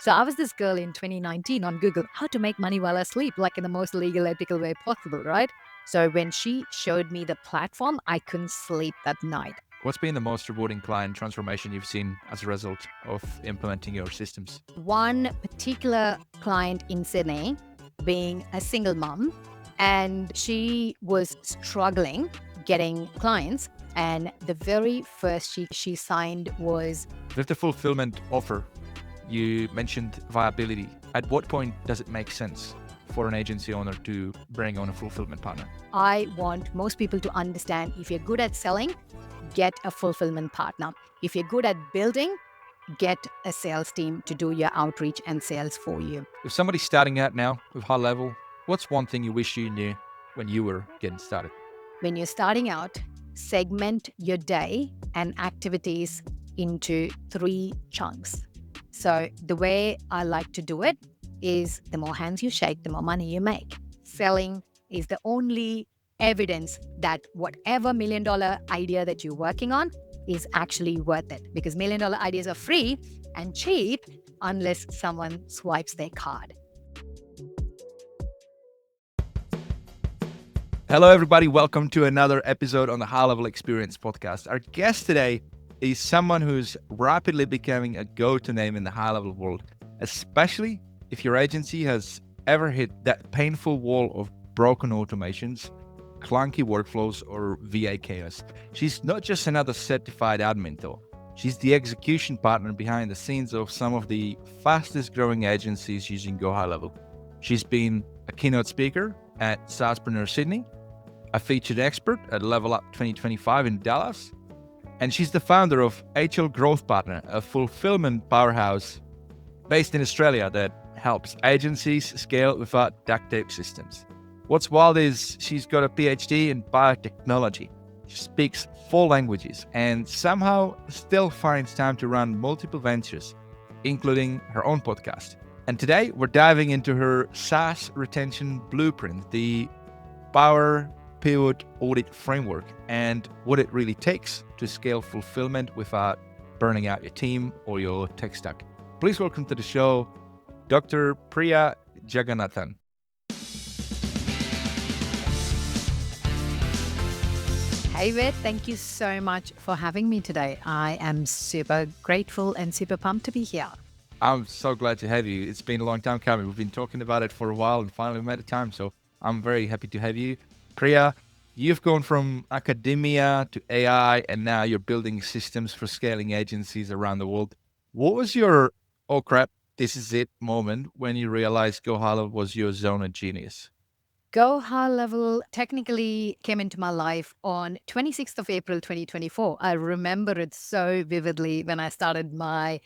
So I was this girl in 2019 on Google, how to make money while I sleep, like in the most legal, ethical way possible, right? So when she showed me the platform, I couldn't sleep that night. What's been the most rewarding client transformation you've seen as a result of implementing your systems? One particular client in Sydney being a single mom, and she was struggling getting clients. And the very first she signed was With the fulfillment offer, you mentioned viability. At what point does it make sense for an agency owner to bring on a fulfillment partner? I want most people to understand if you're good at selling, get a fulfillment partner. If you're good at building, get a sales team to do your outreach and sales for you. If somebody's starting out now with HighLevel, what's one thing you wish you knew when you were getting started? When you're starting out, segment your day and activities into 3 chunks. So the way I like to do it is the more hands you shake, the more money you make. Selling is the only evidence that whatever $1 million idea that you're working on is actually worth it, because $1 million ideas are free and cheap unless someone swipes their card. Hello, everybody. Welcome to another episode on the HighLevel Experience Podcast. Our guest today is someone who's rapidly becoming a go-to name in the high-level world, especially if your agency has ever hit that painful wall of broken automations, clunky workflows, or VA chaos. She's not just another certified admin, though. She's the execution partner behind the scenes of some of the fastest growing agencies using Go High Level. She's been a keynote speaker at SaaSpreneur Sydney, a featured expert at Level Up 2025 in Dallas, and she's the founder of HL Growth Partner, a fulfillment powerhouse based in Australia that helps agencies scale without duct tape systems. What's wild is she's got a PhD in biotechnology. She speaks 4 languages and somehow still finds time to run multiple ventures, including her own podcast. And today we're diving into her SaaS Retention Blueprint, the POWER PIVOT Audit Framework, and what it really takes to scale fulfillment without burning out your team or your tech stack. Please welcome to the show, Dr. Priya Jaganathan. Hey Vit, thank you so much for having me today. I am super grateful and super pumped to be here. I'm so glad to have you. It's been a long time coming. We've been talking about it for a while and finally made the time. So I'm very happy to have you. Priya, you've gone from academia to AI, and now you're building systems for scaling agencies around the world. What was your, oh crap, this is it moment when you realized Go High Level was your zone of genius? Go High Level technically came into my life on 26th of April 2024. I remember it so vividly when I started my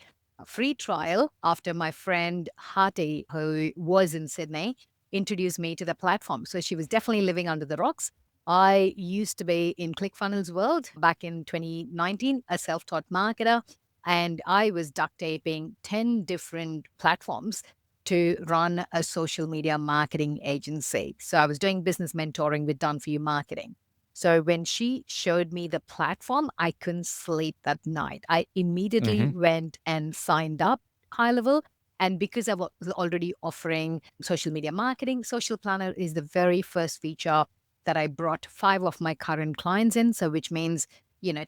free trial after my friend Hati, who was in Sydney, introduced me to the platform. So she was definitely living under the rocks. I used to be in ClickFunnels world back in 2019, a self-taught marketer, and I was duct taping 10 different platforms to run a social media marketing agency. So I was doing business mentoring with Done For You Marketing. So when she showed me the platform, I couldn't sleep that night. I immediately went and signed up High Level. And because I was already offering social media marketing, Social Planner is the very first feature that I brought 5 of my current clients in. So which means,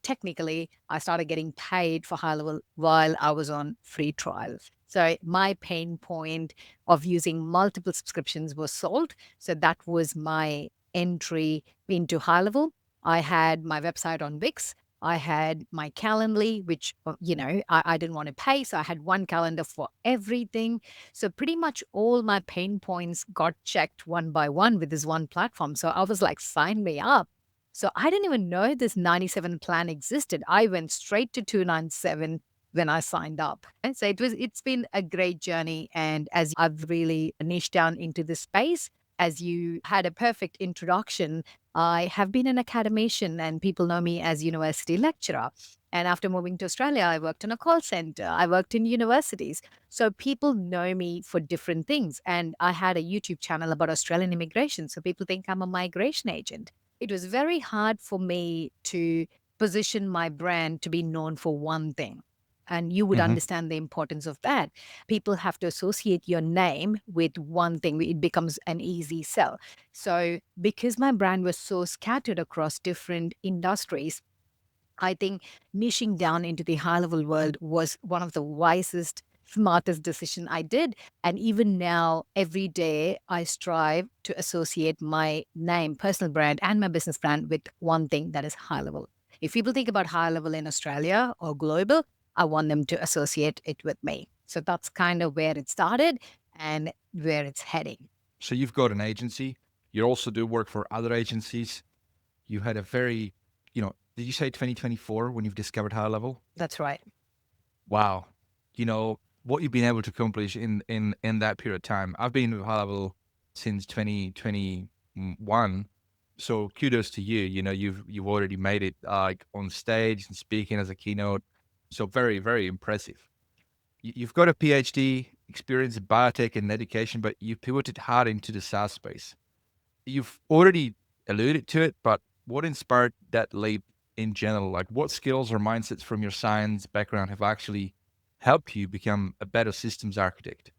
technically I started getting paid for High Level while I was on free trial. So my pain point of using multiple subscriptions was solved. So that was my entry into High Level. I had my website on Wix. I had my Calendly, which, I didn't want to pay. So I had one calendar for everything. So pretty much all my pain points got checked one by one with this one platform. So I was like, sign me up. So I didn't even know this 97 plan existed. I went straight to 297 when I signed up. And so it's been a great journey. And as I've really niched down into this space, as you had a perfect introduction, I have been an academician and people know me as university lecturer. And after moving to Australia, I worked in a call center. I worked in universities. So people know me for different things. And I had a YouTube channel about Australian immigration. So people think I'm a migration agent. It was very hard for me to position my brand to be known for one thing. And you would Hmm. understand the importance of that. People have to associate your name with one thing, it becomes an easy sell. So, because my brand was so scattered across different industries, I think niching down into the high level world was one of the wisest, smartest decision I did. And even now, every day, I strive to associate my name, personal brand, and my business brand with one thing that is high level. If people think about high level in Australia or global, I want them to associate it with me. So that's kind of where it started and where it's heading. So you've got an agency. You also do work for other agencies. You had a very, did you say 2024 when you've discovered high level? That's right. Wow. What you've been able to accomplish in that period of time. I've been with high level since 2021. So kudos to you. You've already made it like on stage and speaking as a keynote. So very, very impressive. You've got a PhD experience in biotech and education, but you pivoted hard into the SaaS space. You've already alluded to it, but what inspired that leap in general? Like, what skills or mindsets from your science background have actually helped you become a better systems architect?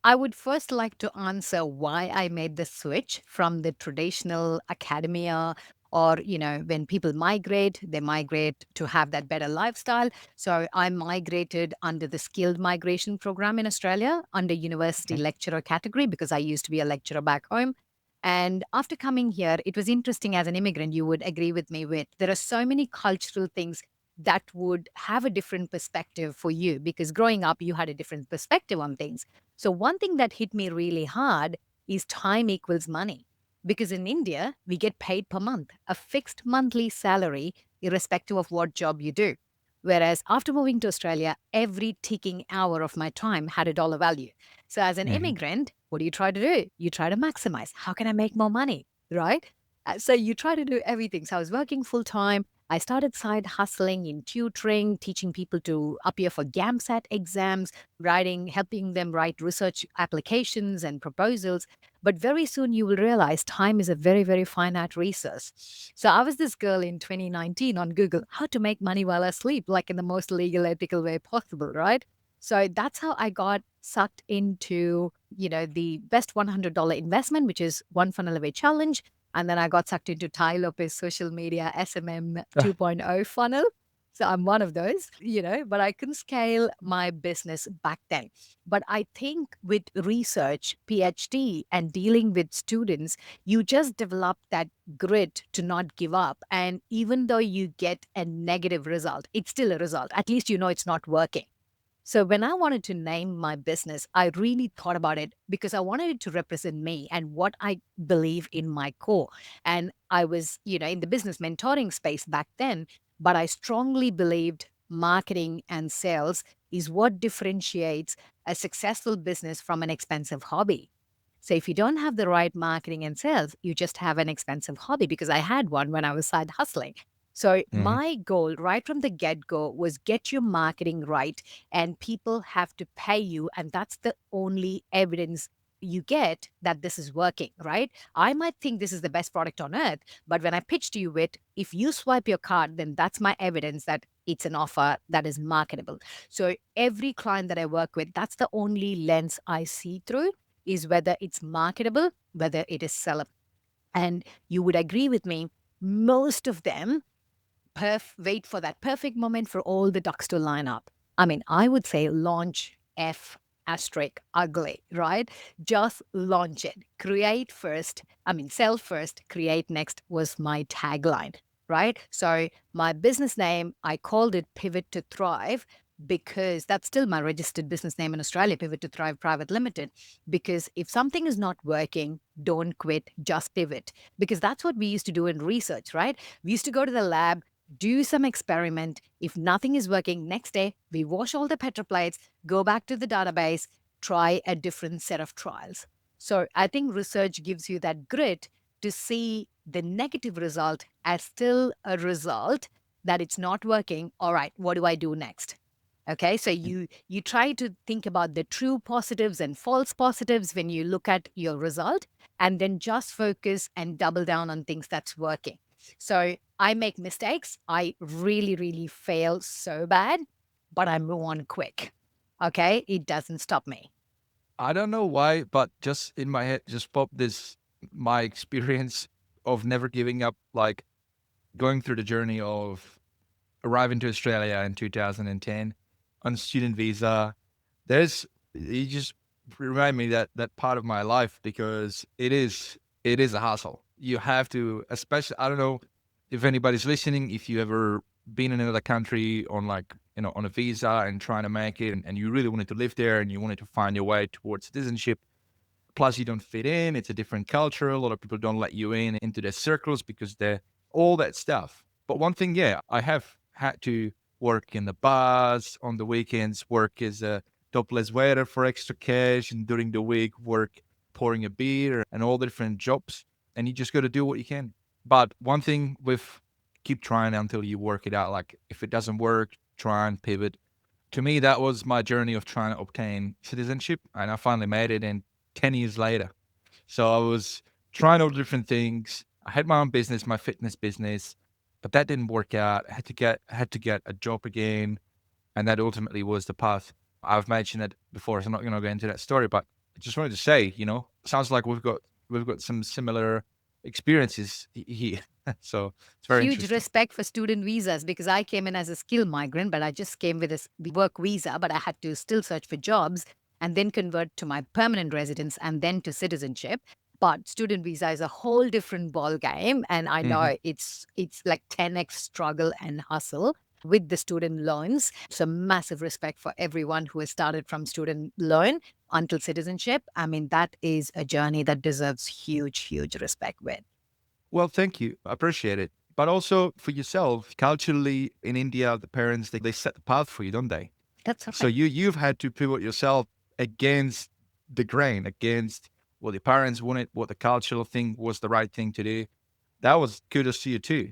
I would first like to answer why I made the switch from the traditional academia, or, when people migrate, they migrate to have that better lifestyle. So I migrated under the skilled migration program in Australia under university Mhm. lecturer category because I used to be a lecturer back home. And after coming here, it was interesting as an immigrant, you would agree with me with there are so many cultural things that would have a different perspective for you because growing up, you had a different perspective on things. So, one thing that hit me really hard is time equals money. Because in India, we get paid per month, a fixed monthly salary, irrespective of what job you do. Whereas after moving to Australia, every ticking hour of my time had a dollar value. So, as an Mhm. immigrant, what do you try to do? You try to maximize. How can I make more money? Right? So, you try to do everything. So, I was working full time. I started side hustling in tutoring, teaching people to appear for GAMSAT exams, writing, helping them write research applications and proposals. But very soon you will realize time is a very, very finite resource. So I was this girl in 2019 on Google, how to make money while I sleep, like in the most legal, ethical way possible, right? So that's how I got sucked into, the best $100 investment, which is one funnel away challenge. And then I got sucked into Ty Lopez social media SMM Ah, 2.0 funnel. So I'm one of those, but I couldn't scale my business back then. But I think with research, PhD, and dealing with students, you just develop that grit to not give up. And even though you get a negative result, it's still a result. At least you know it's not working. So when I wanted to name my business, I really thought about it because I wanted it to represent me and what I believe in my core. And I was, in the business mentoring space back then, but I strongly believed marketing and sales is what differentiates a successful business from an expensive hobby. So if you don't have the right marketing and sales, you just have an expensive hobby because I had one when I was side hustling. So mhm. my goal right from the get-go was get your marketing right and people have to pay you, and that's the only evidence you get that this is working, right? I might think this is the best product on earth, but when I pitch to you it, if you swipe your card, then that's my evidence that it's an offer that is marketable. So every client that I work with, that's the only lens I see through, is whether it's marketable, whether it is sellable. And you would agree with me, most of them wait for that perfect moment for all the ducks to line up. I mean, I would say launch F asterisk ugly, right? Just launch it. Create first. I mean, sell first, create next was my tagline, right? So my business name, I called it Pivot to Thrive because that's still my registered business name in Australia, Pivot to Thrive Private Limited. Because if something is not working, don't quit, just pivot. Because that's what we used to do in research, right? We used to go to the lab, do some experiment. If nothing is working, next day we wash all the petroplates, go back to the database, try a different set of trials. So I think research gives you that grit to see the negative result as still a result, that it's not working. All right, what do I do next? Okay, so you try to think about the true positives and false positives when you look at your result, and then just focus and double down on things that's working. So I make mistakes. I really, really fail so bad. but I move on quick. Okay. It doesn't stop me. I don't know why, but just in my head just popped this my experience of never giving up, like going through the journey of arriving to Australia in 2010 on student visa. There's you just remind me that part of my life because it is a hassle. You have to, especially I don't know if anybody's listening, if you ever been in another country on like on a visa and trying to make it, and you really wanted to live there and you wanted to find your way towards citizenship. Plus, you don't fit in. It's a different culture. A lot of people don't let you in into their circles because they're all that stuff. But one thing, yeah, I have had to work in the bars on the weekends, work as a topless waiter for extra cash, and during the week, work pouring a beer and all the different jobs. And you just got to do what you can. But one thing with keep trying until you work it out. Like if it doesn't work, try and pivot. To me, that was my journey of trying to obtain citizenship, and I finally made it. And 10 years later. So I was trying all different things. I had my own business, my fitness business, but that didn't work out. I had to get a job again, and that ultimately was the path. I've mentioned it before, so I'm not going to go into that story, but I just wanted to say, sounds like we've got some similar experiences here. So it's very Huge interesting. respect for student visas because I came in as a skill migrant, but I just came with a work visa, but I had to still search for jobs and then convert to my permanent residence and then to citizenship. But student visa is a whole different ball game, and I Hmm. know it's like 10x struggle and hustle with the student loans. So massive respect for everyone who has started from student loan until citizenship. I mean, that is a journey that deserves huge, huge respect with. Well, thank you. I appreciate it. But also for yourself, culturally in India, the parents they set the path for you, don't they? That's So right. you've had to pivot yourself against the grain, against what your parents wanted, what the cultural thing was the right thing to do. That was kudos to you too.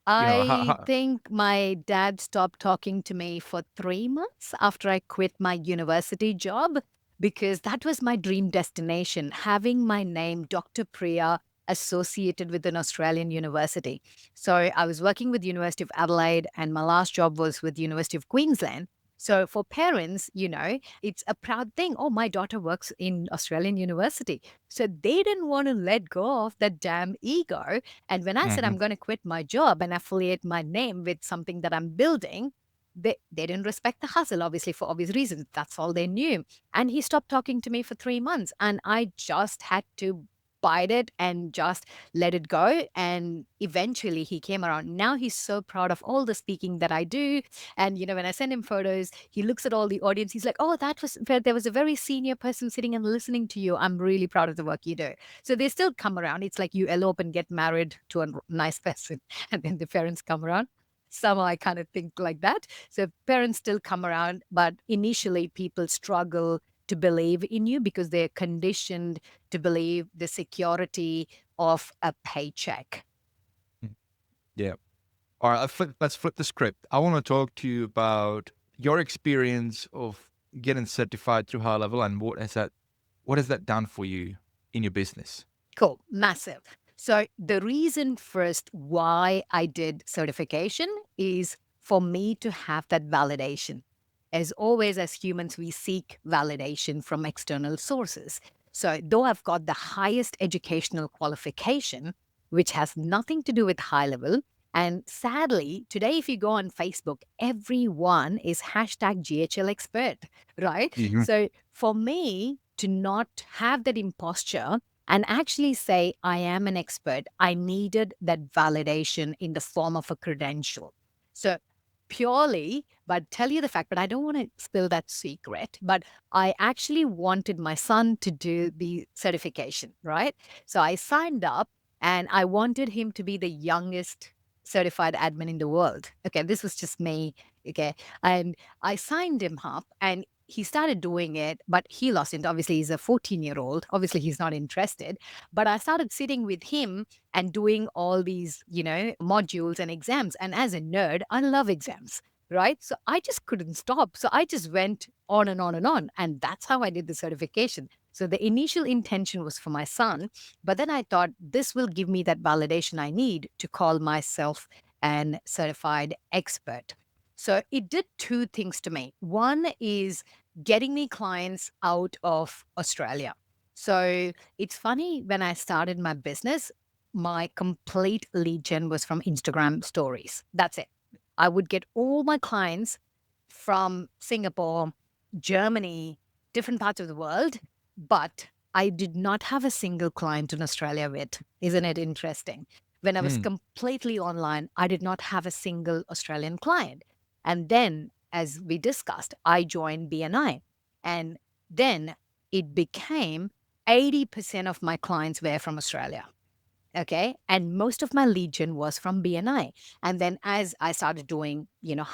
I How think my dad stopped talking to me for 3 months after I quit my university job because that was my dream destination, having my name, Dr. Priya, associated with an Australian university. So I was working with University of Adelaide and my last job was with University of Queensland. So for parents, it's a proud thing. Oh, my daughter works in Australian university. So they didn't want to let go of that damn ego, and when I said hmm I'm going to quit my job and affiliate my name with something that I'm building, they didn't respect the hustle, obviously, for obvious reasons. That's all they knew. And he stopped talking to me for 3 months. And I just had to bite it and just let it go. And eventually he came around. Now he's so proud of all the speaking that I do. And, when I send him photos, he looks at all the audience. He's like, oh, that was where there was a very senior person sitting and listening to you. I'm really proud of the work you do. So they still come around. It's like you elope and get married to a nice person, and then the parents come around. Somehow I kind of think like that. So parents still come around, but initially people struggle to believe in you because they're conditioned to believe the security of a paycheck. Yeah. All right. Let's flip the script. I want to talk to you about your experience of getting certified through high level and what has that done for you in your business? Cool, massive. So the reason first why I did certification is for me to have that validation. As always, as humans, we seek validation from external sources. So though I've got the highest educational qualification, which has nothing to do with high level, and sadly, today, if you go on Facebook, everyone is hashtag GHL expert, right? Hmm. So for me to not have that imposture and actually say, I am an expert, I needed that validation in the form of a credential. So, purely, but tell you the fact, but I don't want to spill that secret. But I actually wanted my son to do the certification, right? So, I signed up and I wanted him to be the youngest certified admin in the world. Okay, this was just me. Okay. And I signed him up and he started doing it, but he lost it. Obviously, he's a 14-year-old. Obviously, he's not interested. But I started sitting with him and doing all these, modules and exams. And as a nerd, I love exams, right? So I just couldn't stop. So I just went on and on and on. And that's how I did the certification. So the initial intention was for my son. But then I thought this will give me that validation I need to call myself an certified expert. So it did two things to me. One is getting me clients out of Australia. So it's funny, when I started my business, my complete lead gen was from Instagram stories. That's it. I would get all my clients from Singapore, Germany, different parts of the world, but I did not have a single client in Australia with. Isn't it interesting? When I was Mm. completely online, I did not have a single Australian client. And then, as we discussed, I joined BNI. And then it became 80% of my clients were from Australia. Okay. And most of my legion was from BNI. And then as I started doing,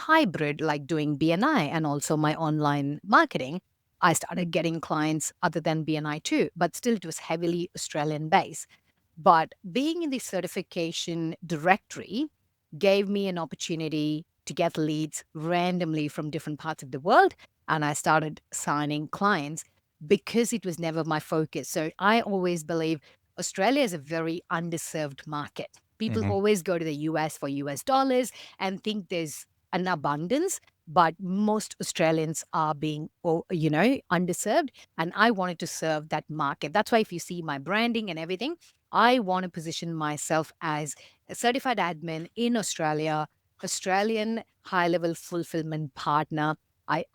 hybrid, like doing BNI and also my online marketing, I started getting clients other than BNI too, but still it was heavily Australian based. But being in the certification directory gave me an opportunity to get leads randomly from different parts of the world. And I started signing clients because it was never my focus. So I always believe Australia is a very underserved market. People Hmm. always go to the US for US dollars and think there's an abundance, but most Australians are being, underserved. And I wanted to serve that market. That's why if you see my branding and everything, I want to position myself as a certified admin in Australia, Australian high level fulfillment partner.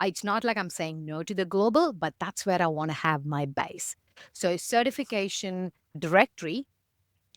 It's not like I'm saying no to the global, but that's where I want to have my base. So, certification directory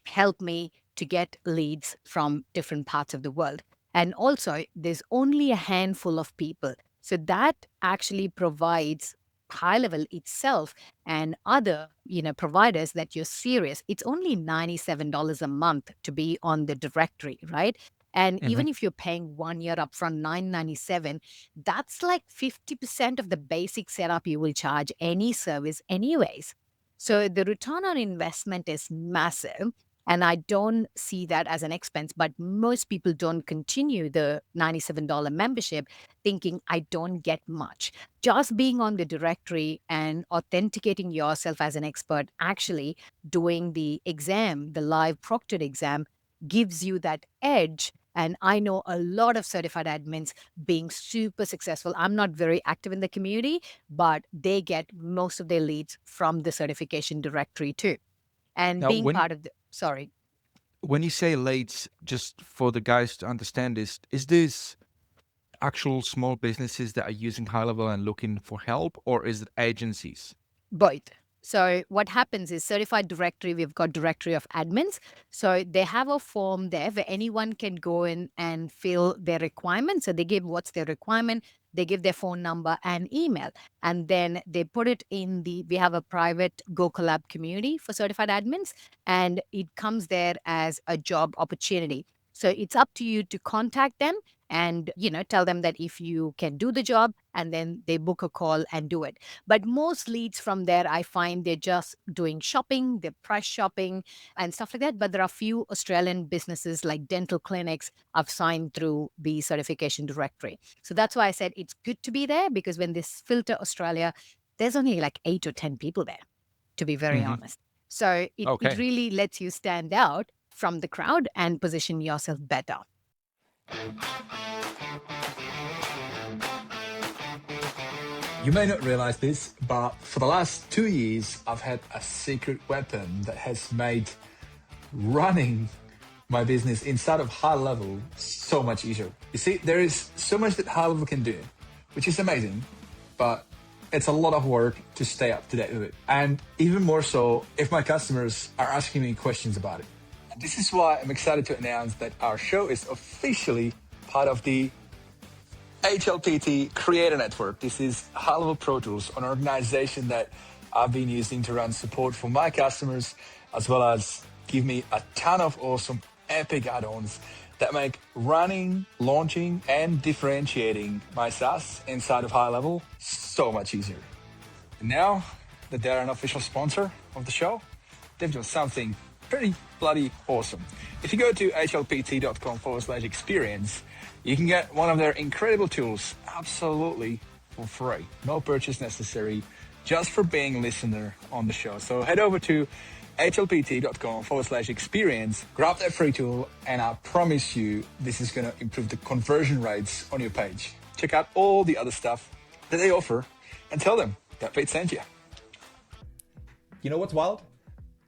help me to get leads from different parts of the world. And also, there's only a handful of people. So that actually provides high level itself and other providers that you're serious. It's only $97 a month to be on the directory, right? And Hmm. even if you're paying 1 year upfront, 997, that's like 50% of the basic setup you will charge any service anyways. So the return on investment is massive. And I don't see that as an expense, but most people don't continue the $97 membership thinking I don't get much. Just being on the directory and authenticating yourself as an expert, actually doing the exam, the live proctored exam, gives you that edge. And I know a lot of certified admins being super successful. I'm not very active in the community, but they get most of their leads from the certification directory too. And Now, being when part of the, sorry, when you say leads, just for the guys to understand this, is this actual small businesses that are using high level and looking for help, or is it agencies? both. So what happens is certified directory, we've got directory of admins. So they have a form there where anyone can go in and fill their requirements. So they give what's their requirement, they give their phone number and email. And then they put it in we have a private Go Collab community for certified admins, and it comes there as a job opportunity. So it's up to you to contact them and, tell them that if you can do the job, and then they book a call and do it. But most leads from there, I find they're just doing shopping, they're price shopping and stuff like that. But there are a few Australian businesses like dental clinics I've signed through the certification directory. So that's why I said it's good to be there, because when this filter Australia, there's only like 8 or 10 people there, to be very Hmm. honest. So it Okay. really lets you stand out from the crowd and position yourself better. You may not realize this, but for the last 2 years, I've had a secret weapon that has made running my business inside of high level so much easier. You see, there is so much that high level can do, which is amazing, but it's a lot of work to stay up to date with it. And even more so if my customers are asking me questions about it. And this is why I'm excited to announce that our show is officially part of the HLPT Creator Network. This is high-level Pro Tools, an organization that I've been using to run support for my customers, as well as give me a ton of awesome epic add-ons that make running, launching, and differentiating my SaaS inside of high level so much easier. And now that they're an official sponsor of the show, they've done something pretty bloody awesome. If you go to hlpt.com/experience, you can get one of their incredible tools absolutely for free. No purchase necessary, just for being a listener on the show. So head over to hlpt.com/experience, grab that free tool, and I promise you this is going to improve the conversion rates on your page. Check out all the other stuff that they offer and tell them that Vit sent you. You know what's wild?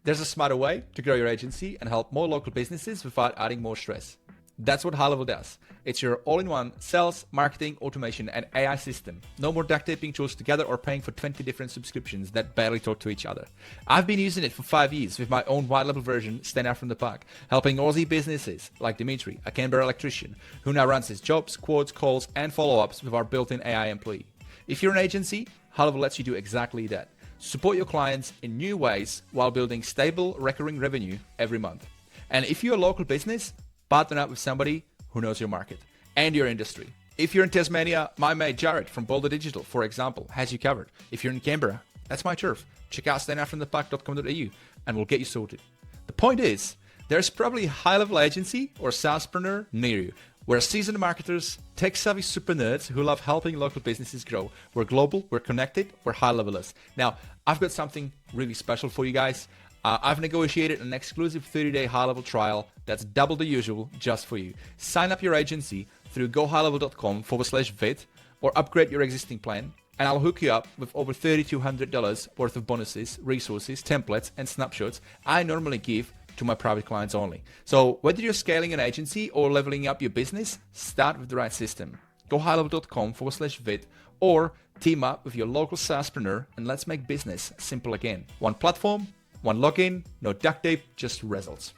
There's a smarter way to grow your agency and help more local businesses without adding more stress. That's what HighLevel does. It's your all-in-one sales, marketing, automation, and AI system. No more duct taping tools together or paying for 20 different subscriptions that barely talk to each other. I've been using it for 5 years with my own white-level version, Stand Out from the Pack, helping Aussie businesses like Dimitri, a Canberra electrician, who now runs his jobs, quotes, calls, and follow-ups with our built-in AI employee. If you're an agency, HighLevel lets you do exactly that. Support your clients in new ways while building stable, recurring revenue every month. And if you're a local business, partner up with somebody who knows your market and your industry. If you're in Tasmania, my mate Jared from Boulder Digital, for example, has you covered. If you're in Canberra, that's my turf. Check out standoutfromthepack.com.au and we'll get you sorted. The point is, there's probably a high-level agency or SaaSpreneur near you. We're seasoned marketers, tech-savvy super nerds who love helping local businesses grow. We're global, we're connected, we're high-levelers. Now, I've got something really special for you guys. I've negotiated an exclusive 30-day high-level trial that's double the usual just for you. Sign up your agency through gohighlevel.com/Vit or upgrade your existing plan, and I'll hook you up with over $3,200 worth of bonuses, resources, templates, and snapshots I normally give to my private clients only. So whether you're scaling an agency or leveling up your business, start with the right system. gohighlevel.com/Vit or team up with your local SaaSpreneur and let's make business simple again. One platform, one login, no duct tape, just results.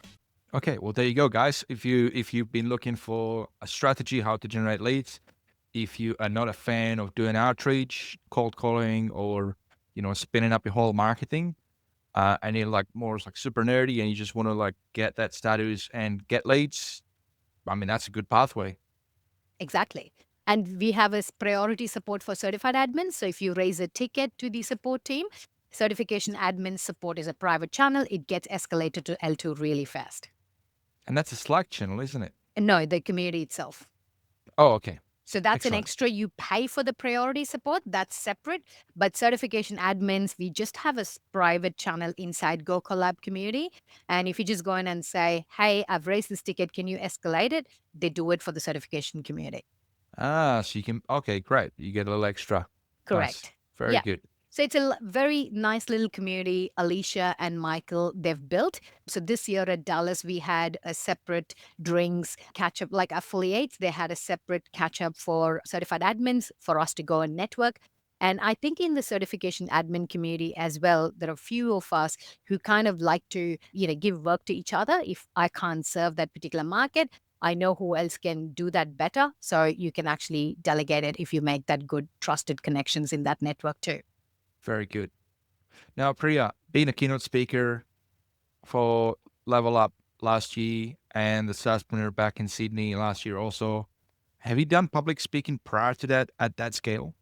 Okay, well there you go, guys. If you've been looking for a strategy how to generate leads, if you are not a fan of doing outreach, cold calling, or spinning up your whole marketing, and you're like more like super nerdy and you just want to like get that status and get leads, I mean that's a good pathway. Exactly. And we have a priority support for certified admins. So if you raise a ticket to the support team, certification admin support is a private channel. It gets escalated to L2 really fast. And that's a Slack channel, isn't it? No, the community itself. Oh, okay. So that's an Excellent. extra. You pay for the priority support. That's separate. But certification admins, we just have a private channel inside Go Collab community. And if you just go in and say, hey, I've raised this ticket, can you escalate it? They do it for the certification community. So you can, okay, great. You get a little extra. Correct. Nice. Very good. So it's a very nice little community Alicia and Michael, they've built. So this year at Dallas, we had a separate drinks catch-up, like affiliates. They had a separate catch-up for certified admins for us to go and network. And I think in the certification admin community as well, there are a few of us who kind of like to, give work to each other. If I can't serve that particular market, I know who else can do that better. So you can actually delegate it if you make that good trusted connections in that network too. Very good. Now, Priya, being a keynote speaker for Level Up last year and the SaaSpreneur back in Sydney last year also, have you done public speaking prior to that at that scale?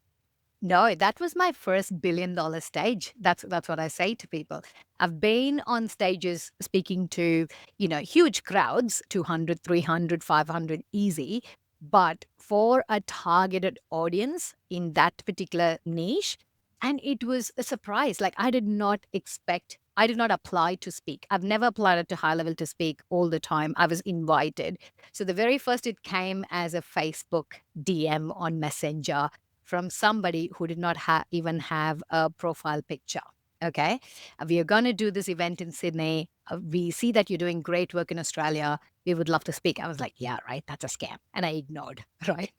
No, that was my first $1 billion stage. That's what I say to people. I've been on stages speaking to, huge crowds, 200, 300, 500 easy. But for a targeted audience in that particular niche, and it was a surprise. Like I did not apply to speak. I've never applied to HighLevel to speak all the time. I was invited. So the very first, it came as a Facebook DM on Messenger from somebody who did not even have a profile picture. Okay. We are going to do this event in Sydney. We see that you're doing great work in Australia. We would love to speak. I was like, yeah, right. That's a scam. And I ignored, right?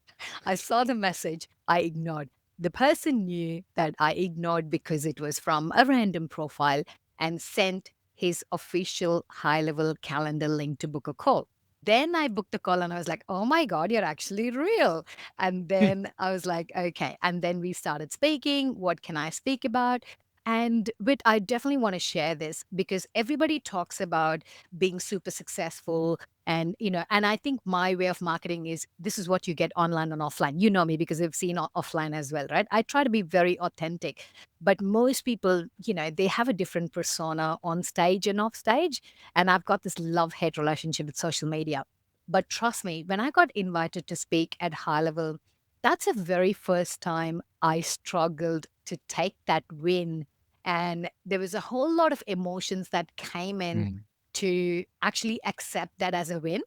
I saw the message. I ignored. The person knew that I ignored because it was from a random profile and sent his official HighLevel calendar link to book a call. Then I booked the call and I was like, oh my God, you're actually real. And then I was like, okay. And then we started speaking. What can I speak about? And I definitely want to share this because everybody talks about being super successful. And, and I think my way of marketing is this is what you get online and offline. You know me because I've seen offline as well, right? I try to be very authentic. But most people, they have a different persona on stage and off stage. And I've got this love-hate relationship with social media. But trust me, when I got invited to speak at HighLevel, that's the very first time I struggled to take that win And there was a whole lot of emotions that came in Mm. to actually accept that as a win.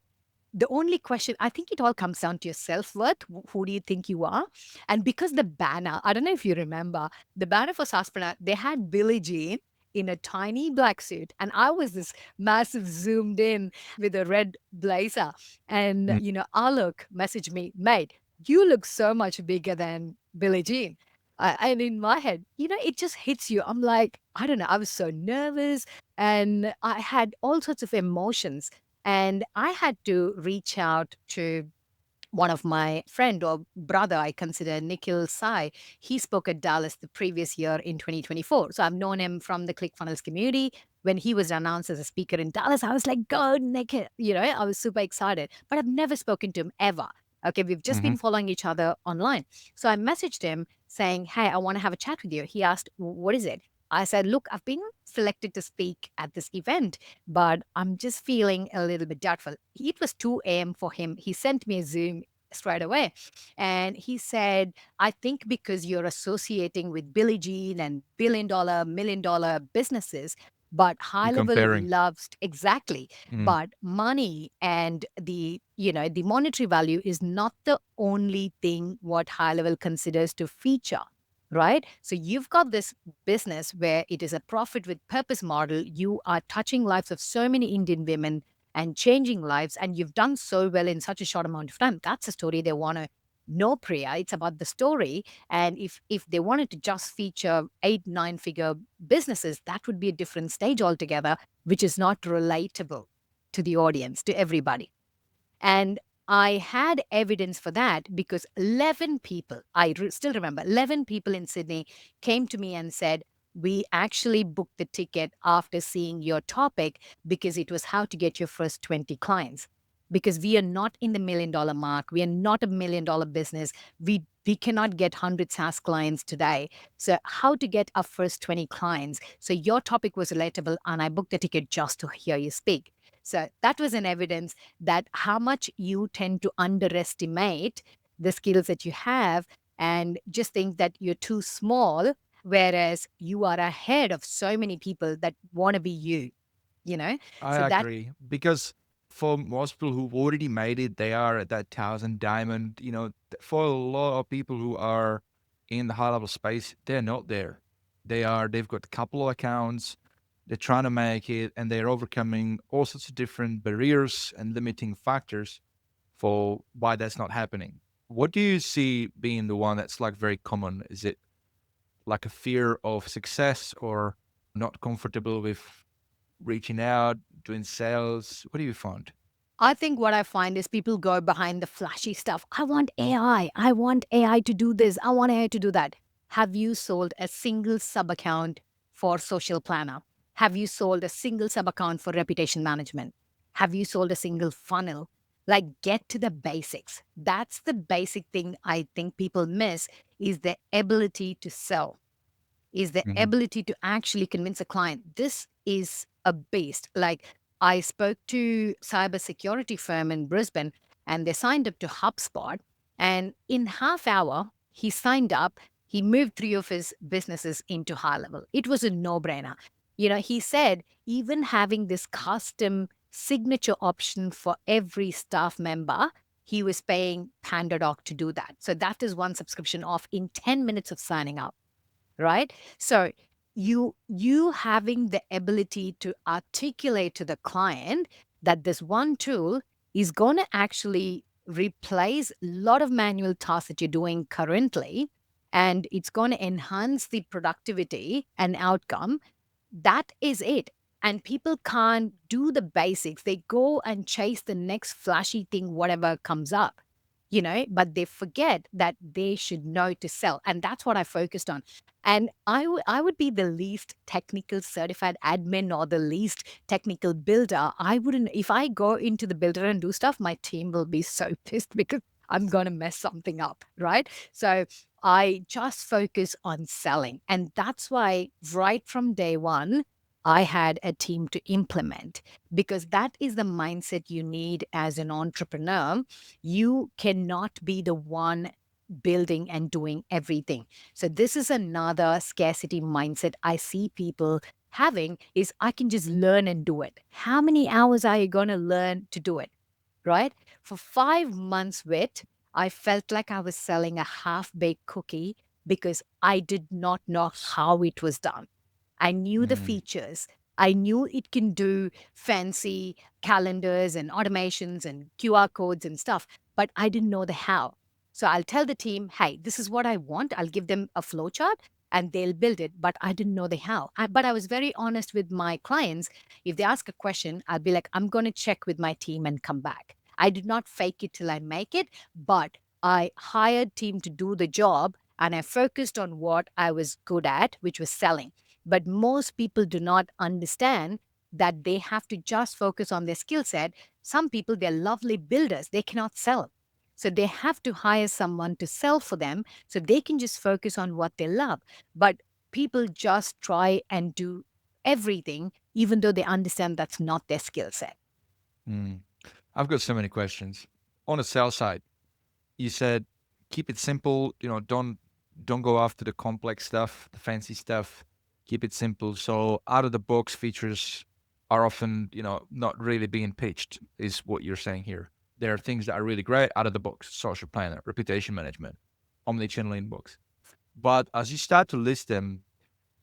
The only question, I think it all comes down to your self-worth. Who do you think you are? And because the banner, I don't know if you remember, the banner for SaaSpreneur, they had Billie Jean in a tiny black suit. And I was this massive zoomed in with a red blazer. And, Mm. Alok messaged me, mate, you look so much bigger than Billie Jean. And in my head, it just hits you. I'm like, I don't know. I was so nervous and I had all sorts of emotions, and I had to reach out to one of my friend or brother, I consider Nikhil Sai. He spoke at Dallas the previous year in 2024. So I've known him from the ClickFunnels community. When he was announced as a speaker in Dallas, I was like, go, Nikhil. I was super excited, but I've never spoken to him ever. Okay, we've just Mhm. been following each other online. So I messaged him saying, hey, I want to have a chat with you. He asked, what is it? I said, look, I've been selected to speak at this event, but I'm just feeling a little bit doubtful. It was 2 a.m. for him. He sent me a Zoom straight away. And he said, I think because you're associating with Billie Jean and billion-dollar, million-dollar businesses, but high You're level comparing. loves exactly. Mm. But money and the monetary value is not the only thing what high level considers to feature. Right. So you've got this business where it is a profit with purpose model. You are touching lives of so many Indian women and changing lives, and you've done so well in such a short amount of time. That's a story they want to know, Priya. It's about the story. And if they wanted to just feature 8, 9 figure businesses, that would be a different stage altogether, which is not relatable to the audience, to everybody. And I had evidence for that because 11 people, still remember, 11 people in Sydney came to me and said, we actually booked the ticket after seeing your topic because it was how to get your first 20 clients. Because we are not in the $1 million mark. We are not a $1 million business. We cannot get 100 SaaS clients today. So, how to get our first 20 clients? So, your topic was relatable, and I booked the ticket just to hear you speak. So, that was an evidence that how much you tend to underestimate the skills that you have and just think that you're too small, whereas you are ahead of so many people that want to be you, you know? I So that agree because for most people who've already made it, they are at that 1,000 diamond. For a lot of people who are in the high level space, they're not there. They've got a couple of accounts, they're trying to make it, and they're overcoming all sorts of different barriers and limiting factors for why that's not happening. What do you see being the one that's like very common? Is it like a fear of success or not comfortable with reaching out, doing sales? What do you find? I think what I find is people go behind the flashy stuff. I want AI. I want AI to do this. I want AI to do that. Have you sold a single sub account for social planner? Have you sold a single sub account for reputation management? Have you sold a single funnel? Like, get to the basics. That's the basic thing I think people miss is the ability to sell, is the Mhm. ability to actually convince a client this is a beast. Like, I spoke to cybersecurity firm in Brisbane and they signed up to HubSpot, and in half hour he signed up. He moved 3 of his businesses into high level. It was a no-brainer. He said even having this custom signature option for every staff member, he was paying PandaDoc to do that. So that is one subscription off in 10 minutes of signing up, right? So you having the ability to articulate to the client that this one tool is going to actually replace a lot of manual tasks that you're doing currently, and it's going to enhance the productivity and outcome. That is it. And people can't do the basics. They go and chase the next flashy thing, whatever comes up, but they forget that they should know to sell. And that's what I focused on. And I would be the least technical certified admin or the least technical builder. I wouldn't, if I go into the builder and do stuff, my team will be so pissed because I'm going to mess something up. Right. So I just focus on selling. And that's why right from day one, I had a team to implement because that is the mindset you need as an entrepreneur. You cannot be the one building and doing everything. So this is another scarcity mindset I see people having is I can just learn and do it. How many hours are you going to learn to do it? Right? For 5 months, Wit, I felt like I was selling a half-baked cookie because I did not know how it was done. I knew the Mm, features. I knew it can do fancy calendars and automations and QR codes and stuff, but I didn't know the how. So I'll tell the team, hey, this is what I want. I'll give them a flow chart and they'll build it, but I didn't know the how. But I was very honest with my clients. If they ask a question, I'll be like, I'm going to check with my team and come back. I did not fake it till I make it, but I hired team to do the job and I focused on what I was good at, which was selling. But most people do not understand that they have to just focus on their skill set. Some people, they're lovely builders, they cannot sell. So they have to hire someone to sell for them so they can just focus on what they love. But people just try and do everything, even though they understand that's not their skill set. mm. I've got so many questions. On the sales side, you said keep it simple. Don't go after the complex stuff, the fancy stuff. Keep it simple. So out of the box features are often, not really being pitched, is what you're saying here. There are things that are really great out of the box: social planner, reputation management, omnichannel inbox. But as you start to list them,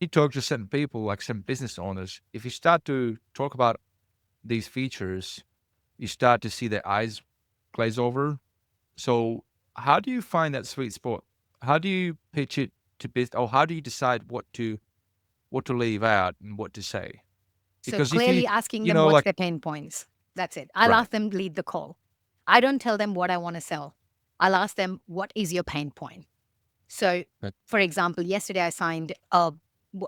you talk to certain people, like some business owners. If you start to talk about these features, you start to see their eyes glaze over. So how do you find that sweet spot? How do you pitch it to business, or how do you decide what to leave out and what to say? So Because if you clearly asking them what's like their pain points. That's it. I'll right, ask them lead the call. I don't tell them what I want to sell. I'll ask them, what is your pain point? So, but for example, yesterday I signed a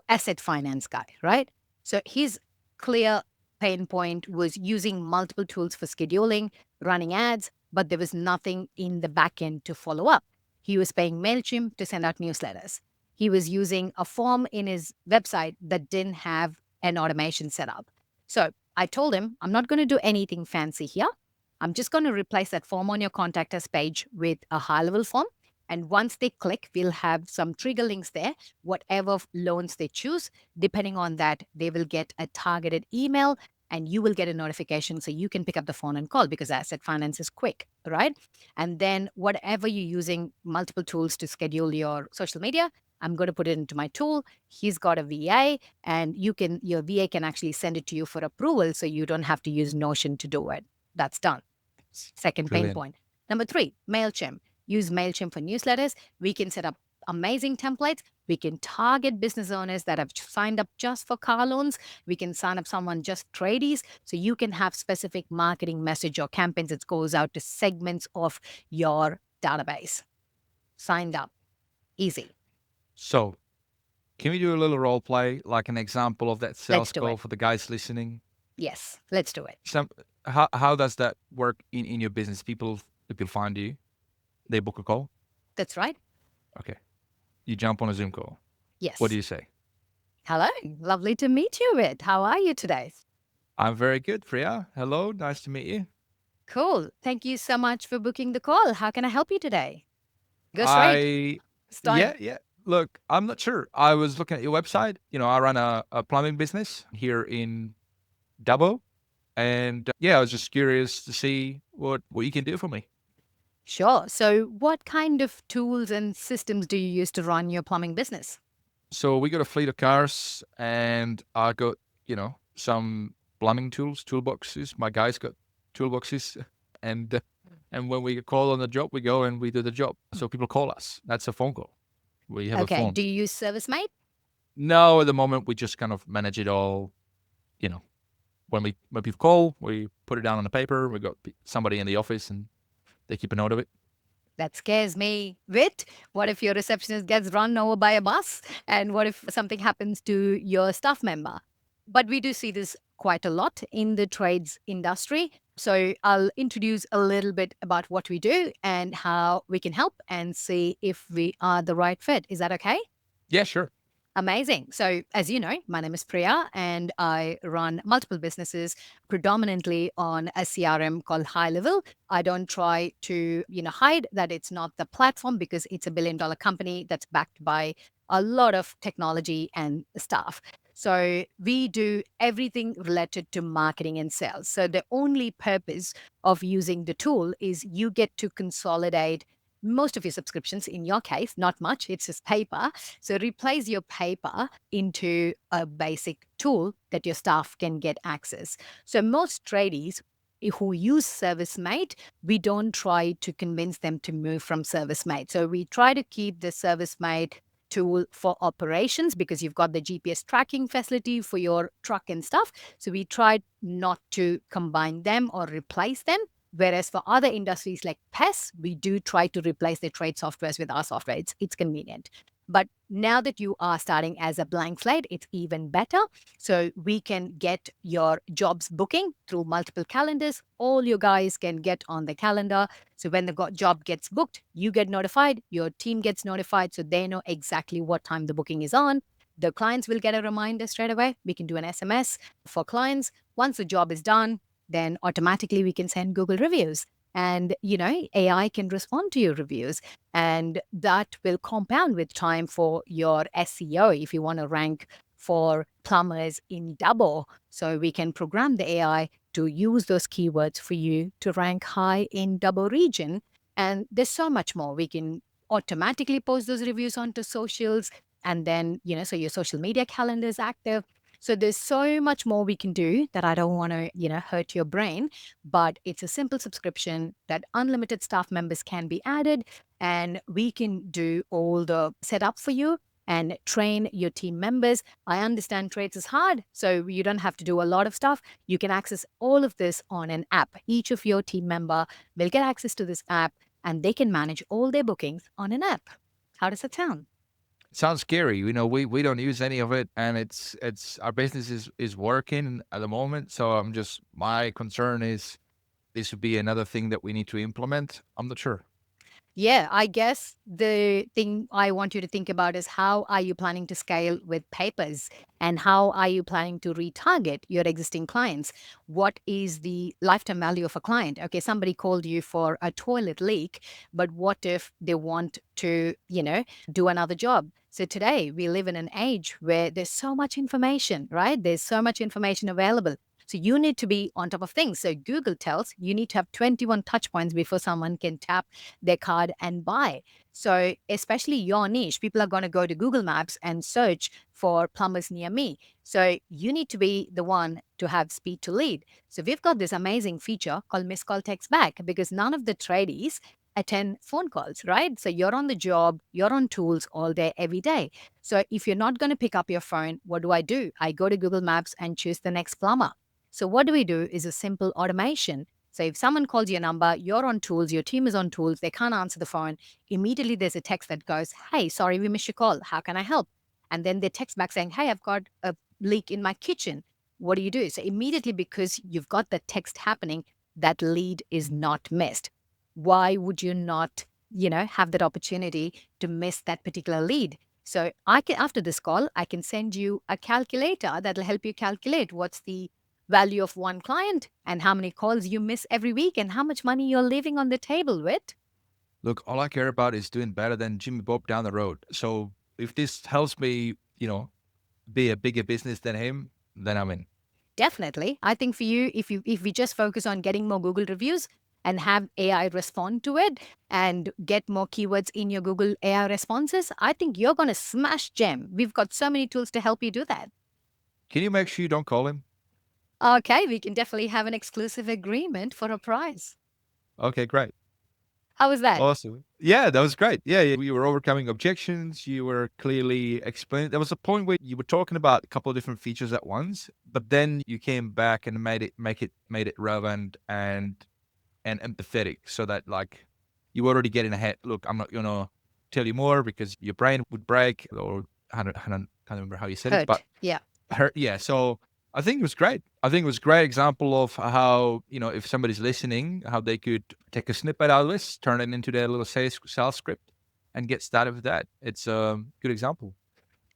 asset finance guy, right? So his clear pain point was using multiple tools for scheduling, running ads, but there was nothing in the back end to follow up. He was paying MailChimp to send out newsletters. He was using a form in his website that didn't have an automation set up. So I told him, I'm not going to do anything fancy here. I'm just going to replace that form on your contact us page with a high level form. And once they click, we'll have some trigger links there. Whatever loans they choose, depending on that, they will get a targeted email and you will get a notification so you can pick up the phone and call because asset finance is quick, right? And then whatever you're using, multiple tools to schedule your social media, I'm going to put it into my tool. He's got a VA and your VA can actually send it to you for approval so you don't have to use Notion to do it. That's done. Second pain brilliant. point. Number 3, MailChimp. Use MailChimp for newsletters. We can set up amazing templates. We can target business owners that have signed up just for car loans. We can sign up someone just tradies. So you can have specific marketing message or campaigns that goes out to segments of your database. Signed up. Easy. So can we do a little role play, like an example of that Let's sales do call it. for the guys listening? Yes, let's do it. Some how does that work in your business? People find you, they book a call. That's right. Okay, you jump on a Zoom call. What do Yes. you say? Hello. Lovely to meet you, Ed. How are you today? I'm very good, Priya. Hello, nice to meet you. Cool. Thank you so much for booking the call. How can I help you today? Go straight. I Start. Yeah. Look, I'm not sure. I was looking at your website. I run a plumbing business here in Dubbo, and yeah, I was just curious to see what you can do for me. Sure. So, what kind of tools and systems do you use to run your plumbing business? So we got a fleet of cars, and I got some plumbing tools, toolboxes. My guys got toolboxes, and when we call on the job, we go and we do the job. So people call us. That's a phone call. We have a Okay. phone. Do you use ServiceMate? No, at the moment we just kind of manage it all. You know, when people call, we put it down on the paper. We got somebody in the office, and they keep a note of it. That scares me. Wit, what if your receptionist gets run over by a bus? And what if something happens to your staff member? But we do see this quite a lot in the trades industry. So I'll introduce a little bit about what we do and how we can help and see if we are the right fit. Is that okay? Yeah, sure. Amazing. So, as you know, my name is Priya and I run multiple businesses predominantly on a CRM called HighLevel. I don't try to, hide that it's not the platform because it's $1 billion company that's backed by a lot of technology and staff. So, we do everything related to marketing and sales. So, the only purpose of using the tool is you get to consolidate most of your subscriptions. In your case, not much, it's just paper. So replace your paper into a basic tool that your staff can get access. So most tradies who use ServiceMate, we don't try to convince them to move from ServiceMate. So we try to keep the ServiceMate tool for operations because you've got the GPS tracking facility for your truck and stuff. So we try not to combine them or replace them. Whereas for other industries like pests, we do try to replace the trade softwares with our software. It's convenient. But now that you are starting as a blank slate, it's even better. So we can get your jobs booking through multiple calendars. All you guys can get on the calendar. So when the job gets booked, you get notified, your team gets notified, so they know exactly what time the booking is on. The clients will get a reminder straight away. We can do an SMS for clients. Once the job is done, then automatically we can send Google reviews. And, AI can respond to your reviews. And that will compound with time for your SEO if you want to rank for plumbers in double. So we can program the AI to use those keywords for you to rank high in double region. And there's so much more. We can automatically post those reviews onto socials. And then, so your social media calendar is active. So there's so much more we can do that I don't want to, hurt your brain, but it's a simple subscription that unlimited staff members can be added and we can do all the setup for you and train your team members. I understand trades is hard, so you don't have to do a lot of stuff. You can access all of this on an app. Each of your team member will get access to this app and they can manage all their bookings on an app. How does that sound? Sounds scary. We don't use any of it, and it's our business is working at the moment. So my concern is this would be another thing that we need to implement. I'm not sure. Yeah, I guess the thing I want you to think about is how are you planning to scale with papers and how are you planning to retarget your existing clients? What is the lifetime value of a client? Okay, somebody called you for a toilet leak, but what if they want to, do another job? So today we live in an age where there's so much information, right? There's so much information available. So you need to be on top of things. So Google tells you need to have 21 touch points before someone can tap their card and buy. So especially your niche, people are going to go to Google Maps and search for plumbers near me. So you need to be the one to have speed to lead. So we've got this amazing feature called Miss Call Text Back because none of the tradies attend phone calls, right? So you're on the job, you're on tools all day, every day. So if you're not going to pick up your phone, what do? I go to Google Maps and choose the next plumber. So what do we do is a simple automation. So if someone calls your number, you're on tools, your team is on tools, they can't answer the phone, immediately there's a text that goes, hey, sorry, we missed your call. How can I help? And then they text back saying, hey, I've got a leak in my kitchen. What do you do? So immediately, because you've got the text happening, that lead is not missed. Why would you not, have that opportunity to miss that particular lead? So after this call, I can send you a calculator that'll help you calculate what's the value of one client and how many calls you miss every week and how much money you're leaving on the table with. Look, all I care about is doing better than Jimmy Bob down the road. So if this helps me, be a bigger business than him, then I'm in. Definitely. I think for you, if we just focus on getting more Google reviews and have AI respond to it and get more keywords in your Google AI responses, I think you're going to smash gem. We've got so many tools to help you do that. Can you make sure you don't call him? Okay, we can definitely have an exclusive agreement for a price. Okay, great. How was that? Awesome. Yeah, that was great. Yeah, you were overcoming objections. You were clearly explaining. There was a point where you were talking about a couple of different features at once, but then you came back and made it relevant and empathetic, so that like you were already getting ahead. Look, I'm not gonna tell you more because your brain would break, or can't remember how you said it, but Yeah. yeah. So I think it was great. I think it was a great example of how, if somebody's listening, how they could take a snippet out of this, turn it into their little sales script and get started with that. It's a good example.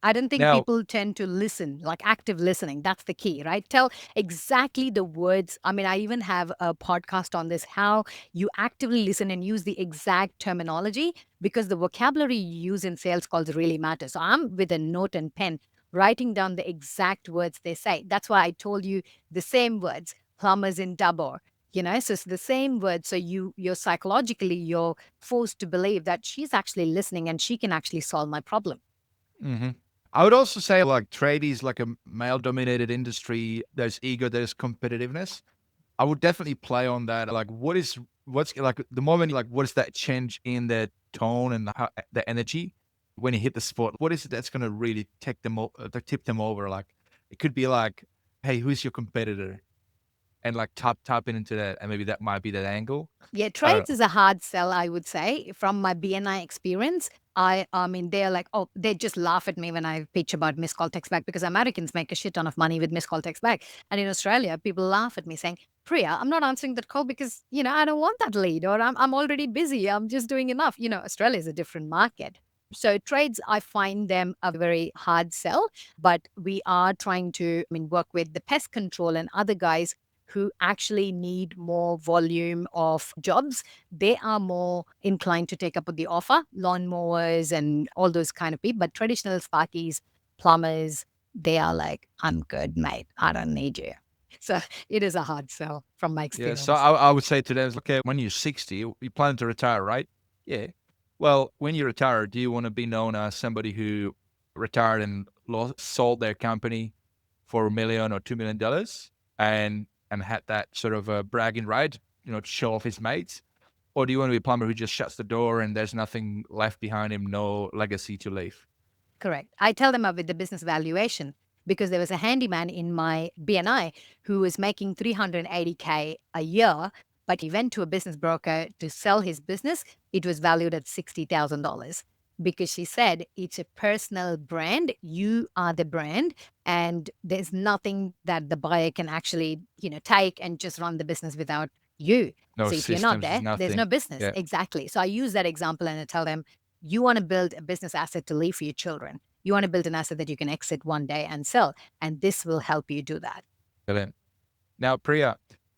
I don't think Now, people tend to listen, like active listening. That's the key, right? Tell exactly the words. I mean, I even have a podcast on this, how you actively listen and use the exact terminology, because the vocabulary you use in sales calls really matters. So I'm with a note and pen writing down the exact words they say. That's why I told you the same words, plumbers in Tabor. So it's the same words. So you're psychologically, you're forced to believe that she's actually listening and she can actually solve my problem. mhm. I would also say like trade is like a male-dominated industry. There's ego, there's competitiveness. I would definitely play on that. Like, what's like the moment, like, what is that change in the tone and the energy when you hit the spot? What is it that's going to really tip them over? Like, it could be like, hey, who's your competitor? And like tapping into that, and maybe that might be that angle. Yeah, I don't trades is a hard sell, I would say. From my BNI experience, I mean, they're like, oh, they just laugh at me when I pitch about missed call text back, because Americans make a shit ton of money with missed call text back. And in Australia, people laugh at me saying, Priya, I'm not answering that call because, I don't want that lead, or I'm already busy. I'm just doing enough. Australia is a different market. So trades, I find them a very hard sell, but we are trying to, work with the pest control and other guys who actually need more volume of jobs. They are more inclined to take up with the offer, lawnmowers and all those kind of people. But traditional sparkies, plumbers, they are like, I'm good, mate. I don't need you. So it is a hard sell from my Yeah, so experience. I would say to them, okay, when you're 60, you plan to retire, right? Yeah. Well, when you retire, do you want to be known as somebody who retired and sold their company for $1 million or $2 million and had that sort of a bragging right, to show off his mates? Or do you want to be a plumber who just shuts the door and there's nothing left behind him, no legacy to leave? Correct. I tell them about the business valuation, because there was a handyman in my BNI who was making 380K a year, but he went to a business broker to sell his business. It was valued at $60,000, because she said it's a personal brand. You are the brand, and there's nothing that the buyer can actually, take and just run the business without you. No So if you're not systems, there, there's no nothing. business. Yeah. Exactly. So I use that example and I tell them, you want to build a business asset to leave for your children. You want to build an asset that you can exit one day and sell. And this will help you do that. Brilliant. Now, Priya,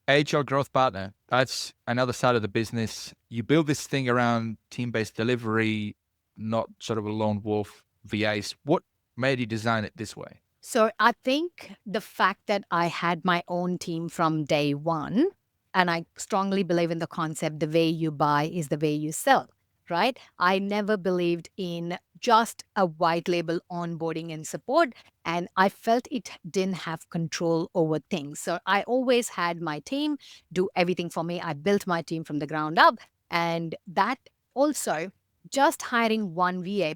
HR growth partner, that's another side of the business. You build this thing around team-based delivery, not sort of a lone wolf VAs. What made you design it this way? So I think the fact that I had my own team from day one, and I strongly believe in the concept, the way you buy is the way you sell, right? I never believed in just a white label onboarding and support, and I felt it didn't have control over things. So I always had my team do everything for me. I built my team from the ground up, and that also, just hiring one VA.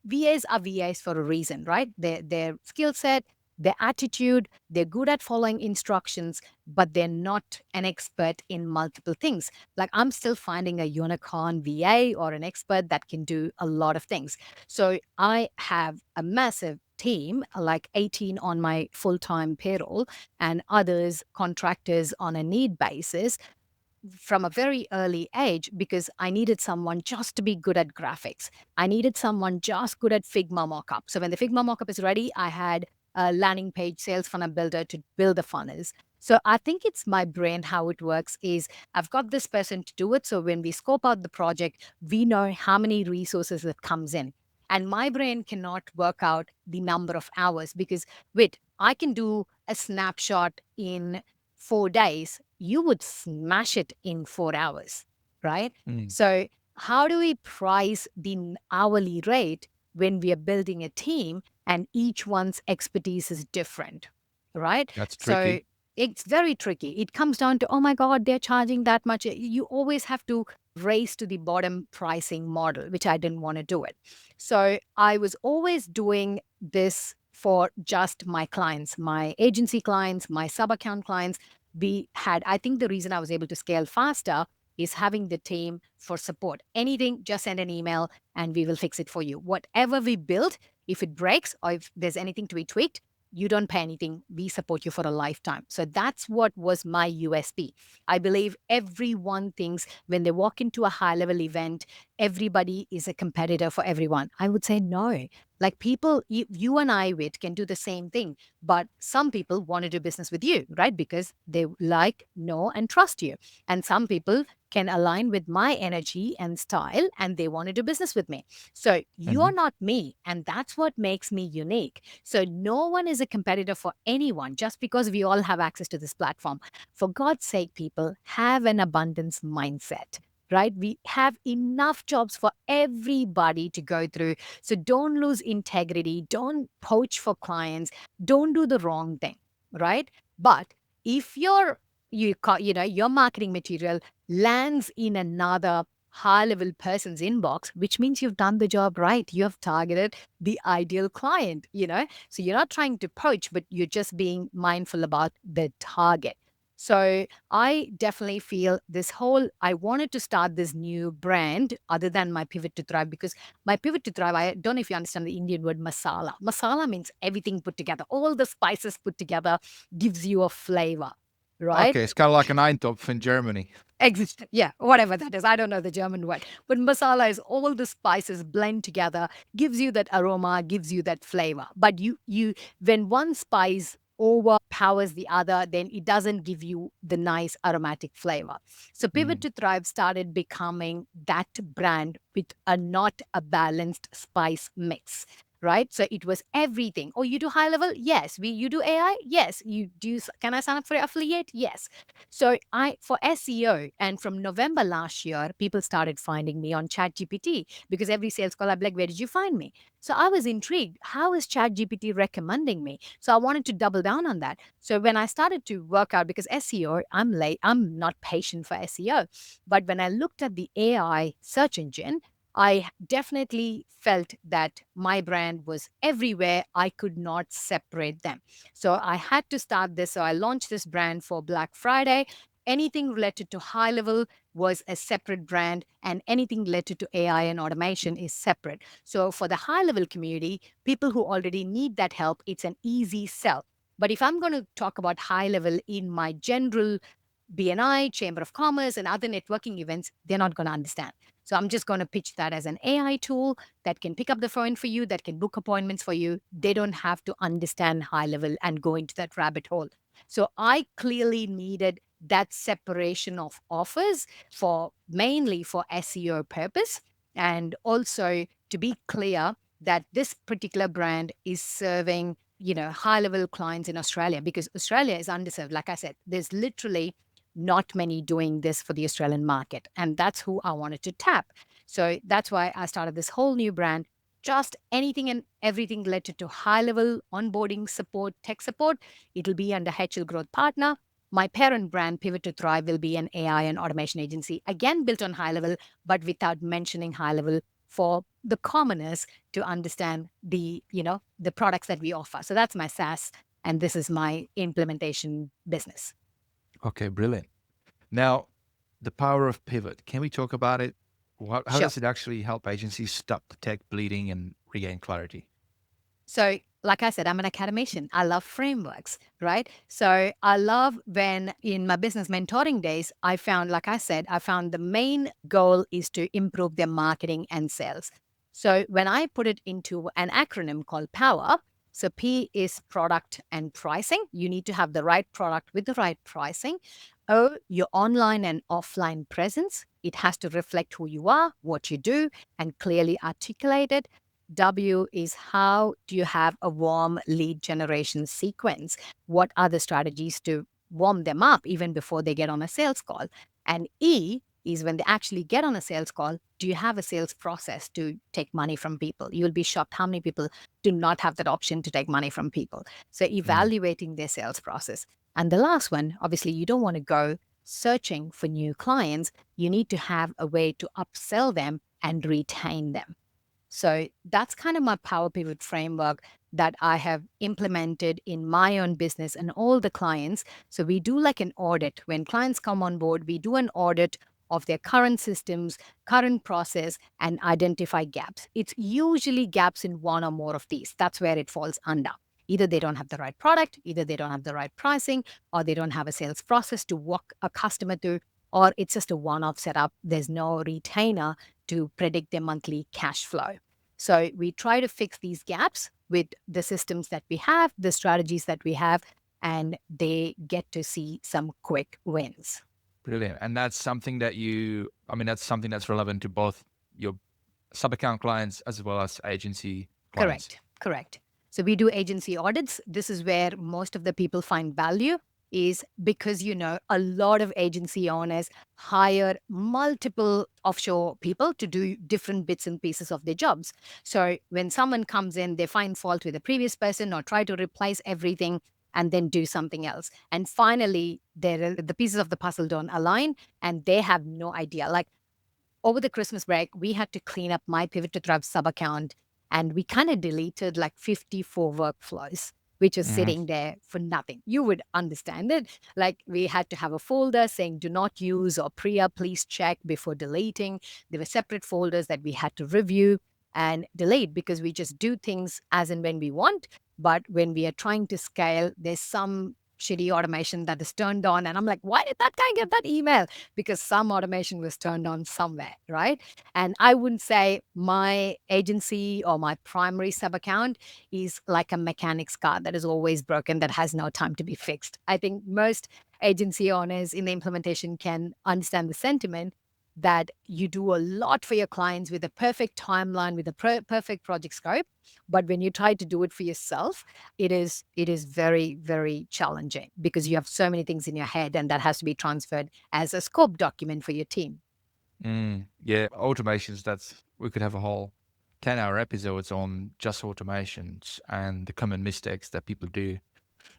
VAs are VAs for a reason, right? Their skill set, their attitude, they're good at following instructions, but they're not an expert in multiple things. Like, I'm still finding a unicorn VA or an expert that can do a lot of things. So I have a massive team, like 18 on my full-time payroll, and others contractors on a need basis from a very early age, because I needed someone just to be good at graphics. I needed someone just good at Figma mockup. So when the Figma mockup is ready, I had a landing page sales funnel builder to build the funnels. So I think it's my brain. How it works is, I've got this person to do it. So when we scope out the project, we know how many resources that comes in. And my brain cannot work out the number of hours, because wait, I can do a snapshot in 4 days. You would smash it in 4 hours, right? Mm, So how do we price the hourly rate when we are building a team and each one's expertise is different, right? that's So tricky. it's very tricky. It comes down to, oh my God, they're charging that much. You always have to race to the bottom pricing model, which I didn't want to do it. So I was always doing this for just my clients, my agency clients, my sub account clients. I think the reason I was able to scale faster is having the team for support. Anything, just send an email and we will fix it for you. Whatever we build, if it breaks or if there's anything to be tweaked, You don't pay anything. We support you for a lifetime. So that's what was my USP. I believe everyone thinks when they walk into a high level event, everybody is a competitor for everyone. I would say no. Like people, you and I, Wit, can do the same thing. But some people want to do business with you, right? Because they like, know, and trust you. And some people can align with my energy and style and they want to do business with me. So you're Mhm. not me. And that's what makes me unique. So no one is a competitor for anyone just because we all have access to this platform. For God's sake, people, have an abundance mindset. Right? We have enough jobs for everybody to go through. So don't lose integrity. Don't poach for clients. Don't do the wrong thing. Right? But if your marketing material lands in another high level person's inbox, which means you've done the job right. You have targeted the ideal client. So you're not trying to poach, but you're just being mindful about the target. So I definitely feel I wanted to start this new brand other than my Pivot to Thrive, because my Pivot to Thrive, I don't know if you understand the Indian word masala. Masala means everything put together. All the spices put together gives you a flavor, right? Okay, it's kind of like an Eintopf in Germany. Yeah, whatever that is. I don't know the German word. But masala is all the spices blend together, gives you that aroma, gives you that flavor. But when one spice overpowers the other, then it doesn't give you the nice aromatic flavor. So Pivot Mm. to Thrive started becoming that brand with not a balanced spice mix. Right. So it was everything. Oh, you do high level? Yes. You do AI? Yes. Can I sign up for an affiliate? Yes. So for SEO, and from November last year, people started finding me on ChatGPT because every sales call I'd be like, where did you find me? So I was intrigued. How is ChatGPT recommending me? So I wanted to double down on that. So when I started to work out, because SEO, I'm not patient for SEO. But when I looked at the AI search engine, I definitely felt that my brand was everywhere. I could not separate them. So I had to start this. So I launched this brand for Black Friday. Anything related to high level was a separate brand, and anything related to AI and automation is separate. So for the high level community, people who already need that help, it's an easy sell. But if I'm going to talk about high level in my general BNI, Chamber of Commerce, and other networking events, they're not going to understand. So I'm just going to pitch that as an AI tool that can pick up the phone for you, that can book appointments for you. They don't have to understand high level and go into that rabbit hole. So I clearly needed that separation of offers mainly for SEO purpose, and also to be clear that this particular brand is serving high level clients in Australia, because Australia is underserved. Like I said, there's literally not many doing this for the Australian market. And that's who I wanted to tap. So that's why I started this whole new brand. Just anything and everything related to high level onboarding support, tech support. It'll be under HL Growth Partner. My parent brand, Pivot to Thrive, will be an AI and automation agency, again built on high level, but without mentioning high level, for the commoners to understand the products that we offer. So that's my SaaS, and this is my implementation business. Okay, brilliant. Now, the power of pivot. Can we talk about it? How Sure. does it actually help agencies stop the tech bleeding and regain clarity? So, like I said, I'm an academician. I love frameworks, right? So, I love when in my business mentoring days, like I said, I found the main goal is to improve their marketing and sales. So, when I put it into an acronym called POWER, so P is product and pricing. You need to have the right product with the right pricing. O, your online and offline presence. It has to reflect who you are, what you do, and clearly articulate it. W is how do you have a warm lead generation sequence? What are the strategies to warm them up even before they get on a sales call? And E is when they actually get on a sales call, do you have a sales process to take money from people? You'll be shocked how many people do not have that option to take money from people. So Mm. evaluating their sales process. And the last one, obviously, you don't want to go searching for new clients. You need to have a way to upsell them and retain them. So that's kind of my Power Pivot framework that I have implemented in my own business and all the clients. So we do like an audit. When clients come on board, we do an audit of their current systems, current process, and identify gaps. It's usually gaps in one or more of these. That's where it falls under. Either they don't have the right product, either they don't have the right pricing, or they don't have a sales process to walk a customer through, or it's just a one-off setup. There's no retainer to predict their monthly cash flow. So we try to fix these gaps with the systems that we have, the strategies that we have, and they get to see some quick wins. Brilliant. And that's something that that's something that's relevant to both your sub-account clients as well as agency clients. Correct. So we do agency audits. This is where most of the people find value, is because, a lot of agency owners hire multiple offshore people to do different bits and pieces of their jobs. So when someone comes in, they find fault with the previous person or try to replace everything and then do something else. And finally, the pieces of the puzzle don't align and they have no idea. Like over the Christmas break, we had to clean up my Pivot to Thrive sub account and we kind of deleted like 54 workflows, which was sitting there for nothing. You would understand it. Like we had to have a folder saying do not use or Priya, please check before deleting. There were separate folders that we had to review and delete because we just do things as and when we want. But when we are trying to scale, there's some shitty automation that is turned on. And I'm like, why did that guy get that email? Because some automation was turned on somewhere, right? And I wouldn't say my agency or my primary sub account is like a mechanic's car that is always broken, that has no time to be fixed. I think most agency owners in the implementation can understand the sentiment that you do a lot for your clients with a perfect timeline, with a perfect project scope. But when you try to do it for yourself, it is very, very challenging because you have so many things in your head and that has to be transferred as a scope document for your team. Yeah, automations, we could have a whole 10-hour episodes on just automations and the common mistakes that people do.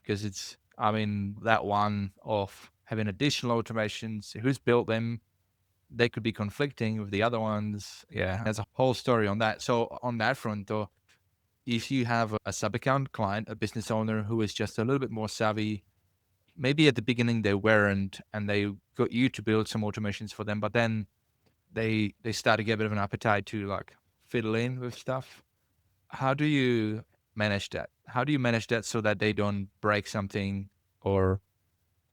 Because that one of having additional automations, who's built them, they could be conflicting with the other ones. Yeah, there's a whole story on that. So on that front, though, if you have a sub-account client, a business owner who is just a little bit more savvy, maybe at the beginning they weren't, and they got you to build some automations for them, but then they start to get a bit of an appetite to like fiddle in with stuff. How do you manage that? How do you manage that so that they don't break something or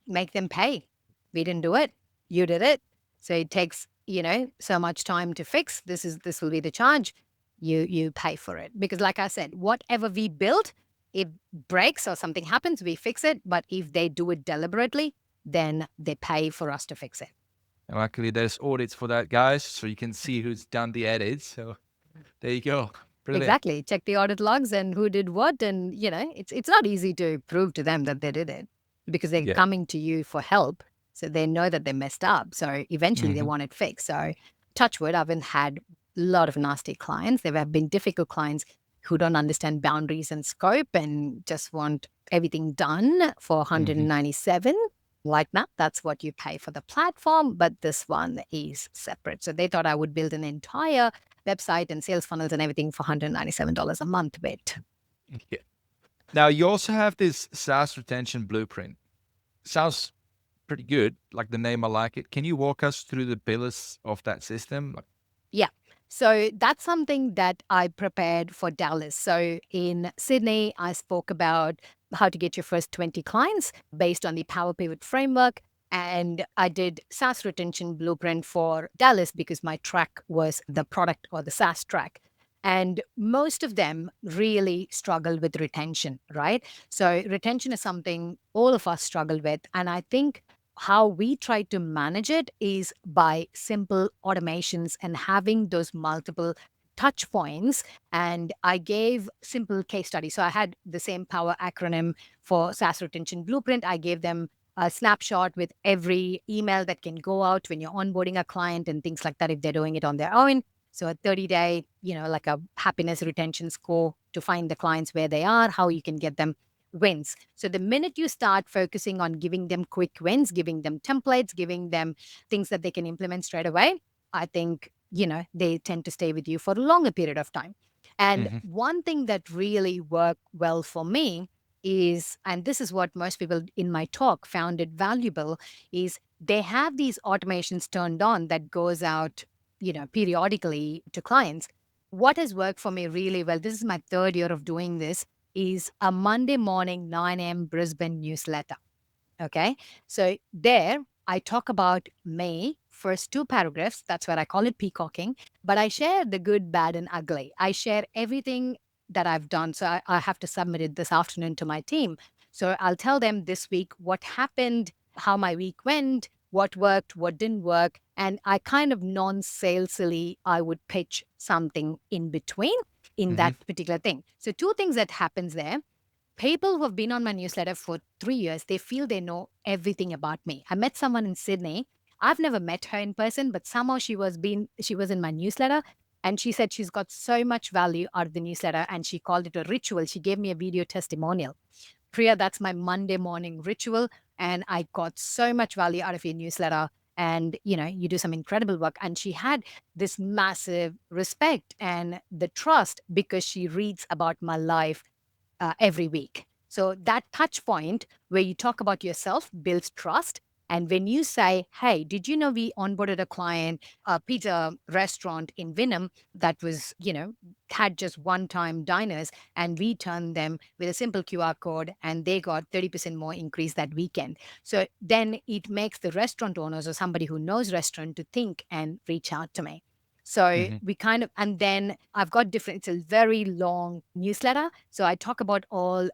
make them pay? We didn't do it. You did it. So it takes, so much time to fix. This will be the charge. You pay for it. Because like I said, whatever we build, if breaks or something happens, we fix it. But if they do it deliberately, then they pay for us to fix it. And luckily there's audits for that, guys, so you can see who's done the edits. So there you go. Brilliant. Exactly. Check the audit logs and who did what. And, it's not easy to prove to them that they did it because they're coming to you for help. So they know that they messed up. So eventually they want it fixed. So touch wood, I haven't had a lot of nasty clients. There have been difficult clients who don't understand boundaries and scope and just want everything done for 197. Like that, that's what you pay for the platform. But this one is separate. So they thought I would build an entire website and sales funnels and everything for $197 a month. Bit. Yeah. Now you also have this SaaS Retention Blueprint. Sounds pretty good. Like the name, I like it. Can you walk us through the pillars of that system? Yeah. So that's something that I prepared for Dallas. So in Sydney, I spoke about how to get your first 20 clients based on the POWER PIVOT Framework. And I did SaaS Retention Blueprint for Dallas because my track was the product or the SaaS track. And most of them really struggle with retention, right? So retention is something all of us struggle with. And I think how we try to manage it is by simple automations and having those multiple touch points. And I gave simple case studies. So I had the same POWER acronym for SaaS Retention Blueprint. I gave them a snapshot with every email that can go out when you're onboarding a client and things like that if they're doing it on their own. So a 30-day, like a happiness retention score to find the clients where they are, how you can get them wins. So the minute you start focusing on giving them quick wins, giving them templates, giving them things that they can implement straight away, I think, they tend to stay with you for a longer period of time. And one thing that really worked well for me is, and this is what most people in my talk found it valuable, is they have these automations turned on that goes out, periodically to clients. What has worked for me really well, this is my third year of doing this, is a Monday morning 9 a.m. Brisbane newsletter. Okay. So there I talk about May, first two paragraphs. That's where I call it peacocking. But I share the good, bad, and ugly. I share everything that I've done. So I have to submit it this afternoon to my team. So I'll tell them this week what happened, how my week went, what worked, what didn't work. And I kind of non-salesily, I would pitch something in between in Mm-hmm. that particular thing. So two things that happens there. People who have been on my newsletter for 3 years, they feel they know everything about me. I met someone in Sydney. I've never met her in person, but somehow she was in my newsletter, and she said she's got so much value out of the newsletter, and she called it a ritual. She gave me a video testimonial. Priya, that's my Monday morning ritual, and I got so much value out of your newsletter. And you do some incredible work. And she had this massive respect and the trust because she reads about my life every week. So that touch point where you talk about yourself builds trust. And when you say, hey, did you know we onboarded a client, a pizza restaurant in Vinham that was, had just one-time diners, and we turned them with a simple QR code and they got 30% more increase that weekend. So then it makes the restaurant owners or somebody who knows restaurant to think and reach out to me. So Mm-hmm. we kind of, and then I've got different, it's a very long newsletter. So I talk about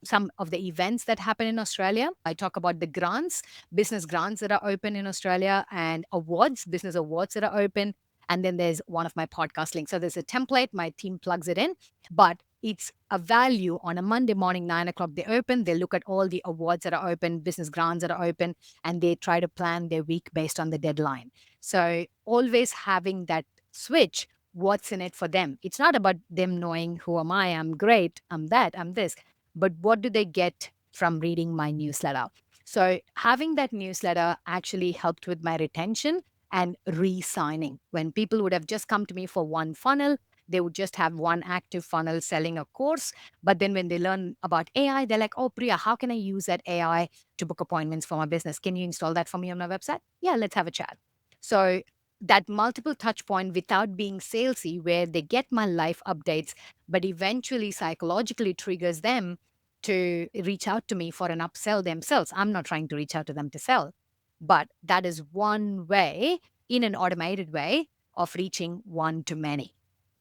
some of the events that happen in Australia. I talk about the grants, business grants that are open in Australia, and awards, business awards that are open. And then there's one of my podcast links. So there's a template, my team plugs it in, but it's a value on a Monday morning, 9 o'clock, they open, they look at all the awards that are open, business grants that are open, and they try to plan their week based on the deadline. So always having that switch, what's in it for them. It's not about them knowing who am I, I'm great, I'm that, I'm this, but what do they get from reading my newsletter? So having that newsletter actually helped with my retention and re-signing. When people would have just come to me for one funnel, they would just have one active funnel selling a course. But then when they learn about AI, they're like, oh, Priya, how can I use that AI to book appointments for my business? Can you install that for me on my website? Yeah, let's have a chat. So that multiple touch point without being salesy, where they get my life updates, but eventually psychologically triggers them to reach out to me for an upsell themselves. I'm not trying to reach out to them to sell, but that is one way, in an automated way, of reaching one to many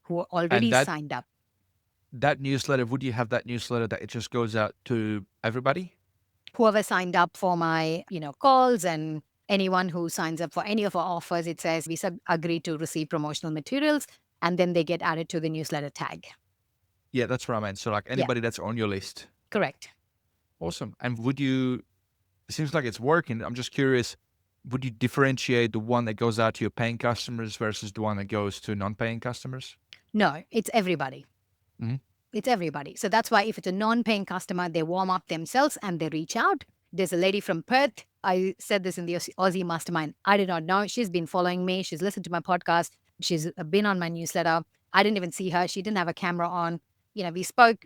who are And already that signed up. that newsletter, would you have that newsletter that it just goes out to everybody? Whoever signed up for my, calls, and anyone who signs up for any of our offers, it says we agree to receive promotional materials, and then they get added to the newsletter tag. Yeah, that's what I meant. So like Yeah, anybody that's on your list. correct. Awesome. And would you, it seems like it's working. I'm just curious, would you differentiate the one that goes out to your paying customers versus the one that goes to non-paying customers? No, it's everybody. Hmm. It's everybody. So that's why if it's a non-paying customer, they warm up themselves and they reach out. There's a lady from Perth. I said this in the Aussie Mastermind. I did not know. She's been following me. She's listened to my podcast. She's been on my newsletter. I didn't even see her. She didn't have a camera on. We spoke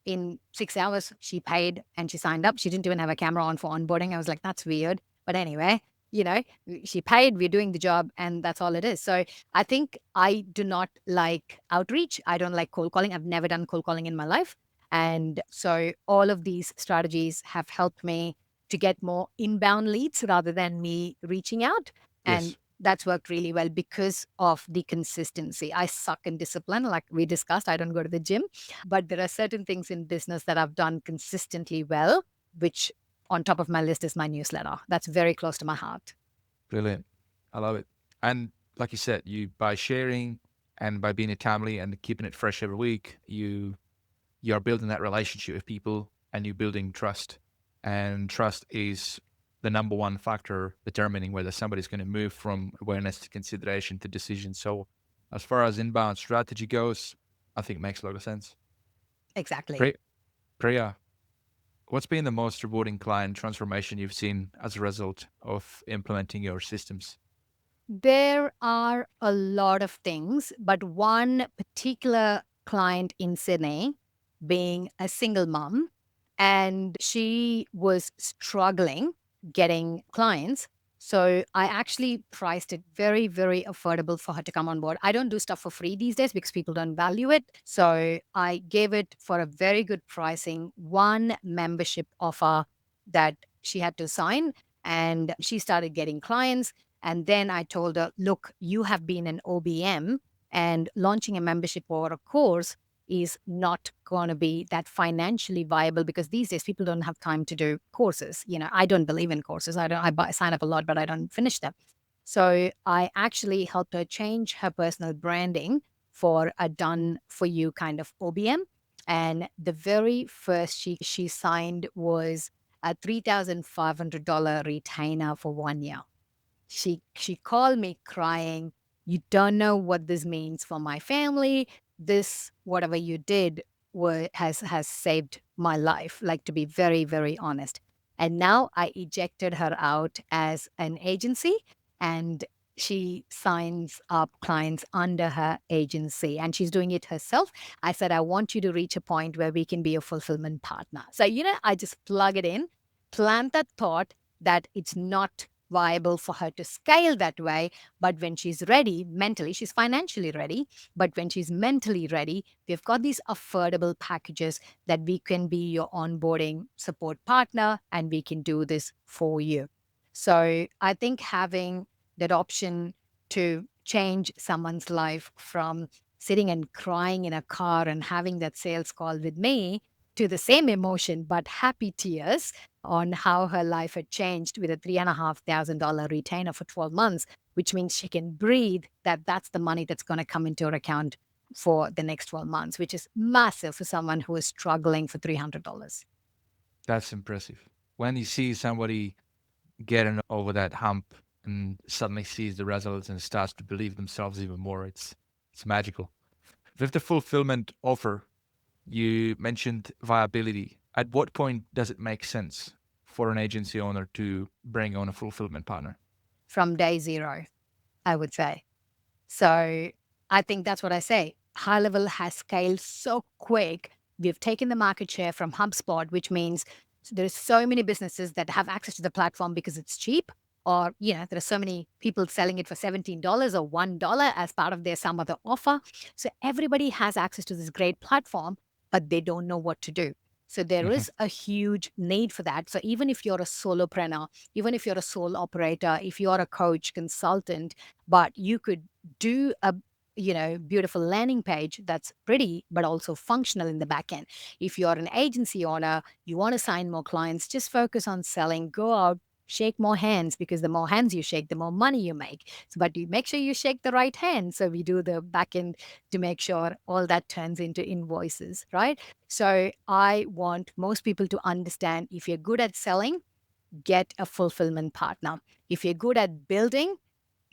in 6 hours. She paid and she signed up. She didn't even have a camera on for onboarding. I was like, that's weird. But anyway, you know, she paid. We're doing the job, and that's all it is. So I think I do not like outreach. I don't like cold calling. I've never done cold calling in my life. And so all of these strategies have helped me to get more inbound leads rather than me reaching out. And Yes. that's worked really well because of the consistency. I suck in discipline, like we discussed. I don't go to the gym, but there are certain things in business that I've done consistently well, which on top of my list is my newsletter. That's very close to my heart. Brilliant. I love it. And like you said, you by sharing and by being a timely and keeping it fresh every week, you're building that relationship with people and you're building trust. And trust is the number one factor determining whether somebody's going to move from awareness to consideration to decision. So as far as inbound strategy goes, I think it makes a lot of sense. Exactly. Pri- Priya, what's been the most rewarding client transformation you've seen as a result of implementing your systems? There are a lot of things, but one particular client in Sydney, being a single mom, and she was struggling getting clients. So I actually priced it very, very affordable for her to come on board. I don't do stuff for free these days because people don't value it. So I gave it for a very good pricing, one membership offer that she had to sign. And she started getting clients. And then I told her, look, you have been an OBM and launching a membership or a course is not going to be that financially viable because these days people don't have time to do courses. I don't believe in courses. I sign up a lot, but I don't finish them. So I actually helped her change her personal branding for a done for you kind of OBM. And the very first she signed was a $3,500 retainer for 1 year. She called me crying. You don't know what this means for my family. This whatever you did has saved my life. Like, to be very, very honest. And now I ejected her out as an agency, and she signs up clients under her agency, and she's doing it herself. I said, I want you to reach a point where we can be a fulfillment partner. So, I just plug it in, plant that thought that it's not viable for her to scale that way. But when she's ready mentally, she's financially ready. But when she's mentally ready, we've got these affordable packages that we can be your onboarding support partner and we can do this for you. So I think having that option to change someone's life from sitting and crying in a car and having that sales call with me to the same emotion, but happy tears on how her life had changed with a $3,500 retainer for 12 months, which means she can breathe that's the money that's going to come into her account for the next 12 months, which is massive for someone who is struggling for $300. That's impressive. When you see somebody getting over that hump and suddenly sees the results and starts to believe themselves even more, it's magical. With the fulfillment offer, you mentioned viability. At what point does it make sense for an agency owner to bring on a fulfillment partner? From day zero, I would say. So I think that's what I say. HighLevel has scaled so quick. We've taken the market share from HubSpot, which means there's so many businesses that have access to the platform because it's cheap. Or, there are so many people selling it for $17 or $1 as part of their some other offer. So everybody has access to this great platform, but they don't know what to do. So there Mhm. is a huge need for that. So even if you're a solopreneur, even if you're a sole operator, if you're a coach, consultant, but you could do a beautiful landing page that's pretty but also functional in the back end. If you're an agency owner, you want to sign more clients, just focus on selling, go out, shake more hands, because the more hands you shake, the more money you make. So, but you make sure you shake the right hand. So we do the back end to make sure all that turns into invoices, right? So I want most people to understand, if you're good at selling, get a fulfillment partner. If you're good at building,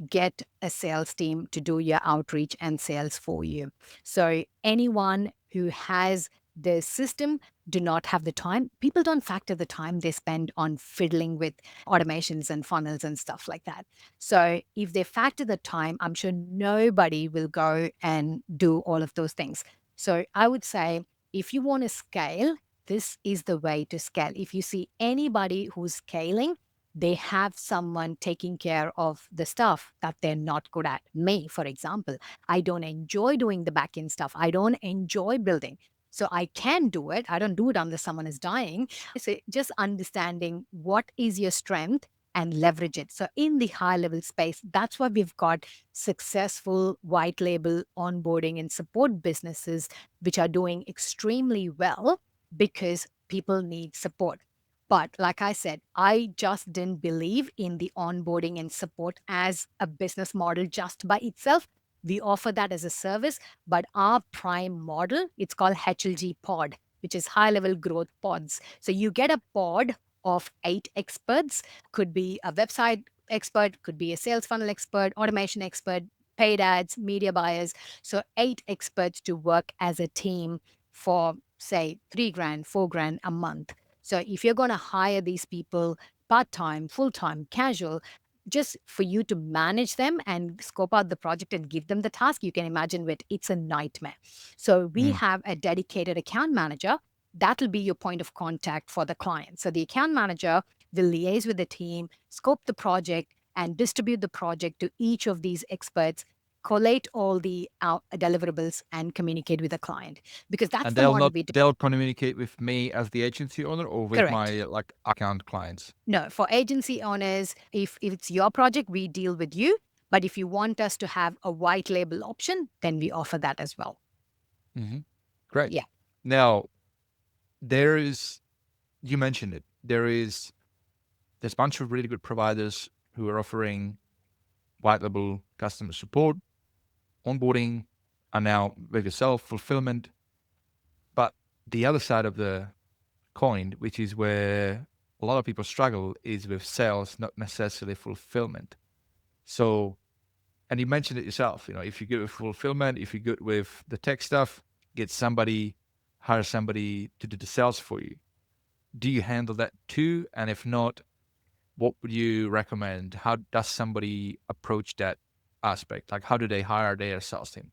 get a sales team to do your outreach and sales for you. So anyone who has the system do not have the time. People don't factor the time they spend on fiddling with automations and funnels and stuff like that. So if they factor the time, I'm sure nobody will go and do all of those things. So I would say, if you want to scale, this is the way to scale. If you see anybody who's scaling, they have someone taking care of the stuff that they're not good at. Me, for example, I don't enjoy doing the back end stuff. I don't enjoy building. So I can do it. I don't do it unless someone is dying. So just understanding what is your strength and leverage it. So in the HighLevel space, that's why we've got successful white label onboarding and support businesses, which are doing extremely well because people need support. But like I said, I just didn't believe in the onboarding and support as a business model just by itself. We offer that as a service, but our prime model, it's called HLG Pod, which is high level growth pods. So you get a pod of 8 experts, could be a website expert, could be a sales funnel expert, automation expert, paid ads, media buyers. So 8 experts to work as a team for, say, 3 grand, 4 grand a month. So if you're going to hire these people part time, full time, casual, just for you to manage them and scope out the project and give them the task, you can imagine it's a nightmare. So we Mm. have a dedicated account manager. That'll be your point of contact for the client. So the account manager will liaise with the team, scope the project, and distribute the project to each of these experts, collate all the deliverables, and communicate with the client, because that's And the model we do. they'll communicate with me as the agency owner or with Correct. my like account clients. No, for agency owners, if it's your project, we deal with you. But if you want us to have a white label option, then we offer that as well. Mm-hmm. Great. Yeah. Now, you mentioned it. There's a bunch of really good providers who are offering white label customer support, onboarding, and now with yourself, fulfillment. But the other side of the coin, which is where a lot of people struggle, is with sales, not necessarily fulfillment. So, and you mentioned it yourself, if you're good with fulfillment, if you're good with the tech stuff, hire somebody to do the sales for you. Do you handle that too? And if not, what would you recommend? How does somebody approach that aspect? Like, how do they hire their sales team?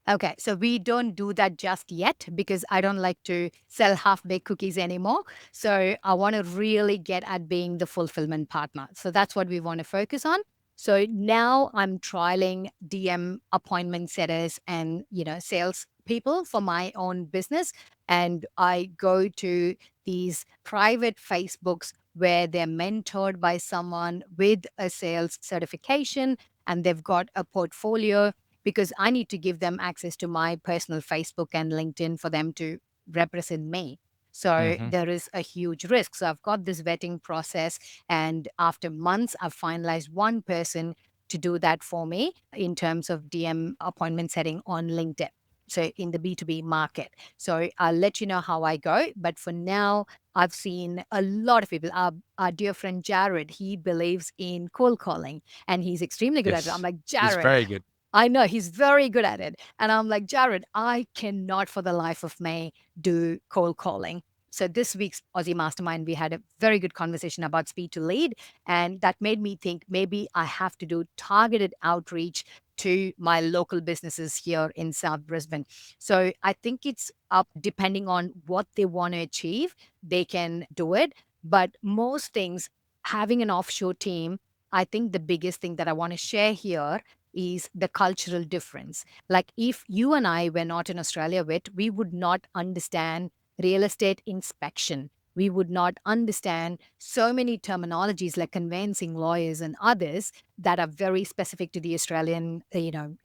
Okay, so we don't do that just yet because I don't like to sell half-baked cookies anymore. So I want to really get at being the fulfillment partner. So that's what we want to focus on. So now I'm trialing DM appointment setters and, sales people for my own business. And I go to these private Facebooks where they're mentored by someone with a sales certification and they've got a portfolio, because I need to give them access to my personal Facebook and LinkedIn for them to represent me. So Mm-hmm. there is a huge risk. So I've got this vetting process, and after months, I've finalized one person to do that for me in terms of DM appointment setting on LinkedIn. So in the B2B market. So I'll let you know how I go. But for now, I've seen a lot of people. Our dear friend Jared, he believes in cold calling and he's extremely good at it. I'm Yes, like, it's Jared, very good. I know he's very good at it. And I'm like, Jared, I cannot for the life of me do cold calling. So this week's Aussie Mastermind, we had a very good conversation about speed to lead. And that made me think maybe I have to do targeted outreach to my local businesses here in South Brisbane. So I think it's up depending on what they want to achieve, they can do it. But most things, having an offshore team, I think the biggest thing that I want to share here is the cultural difference. Like if you and I were not in Australia with, we would not understand real estate inspection. We would not understand so many terminologies like conveyancing lawyers and others that are very specific to the Australian,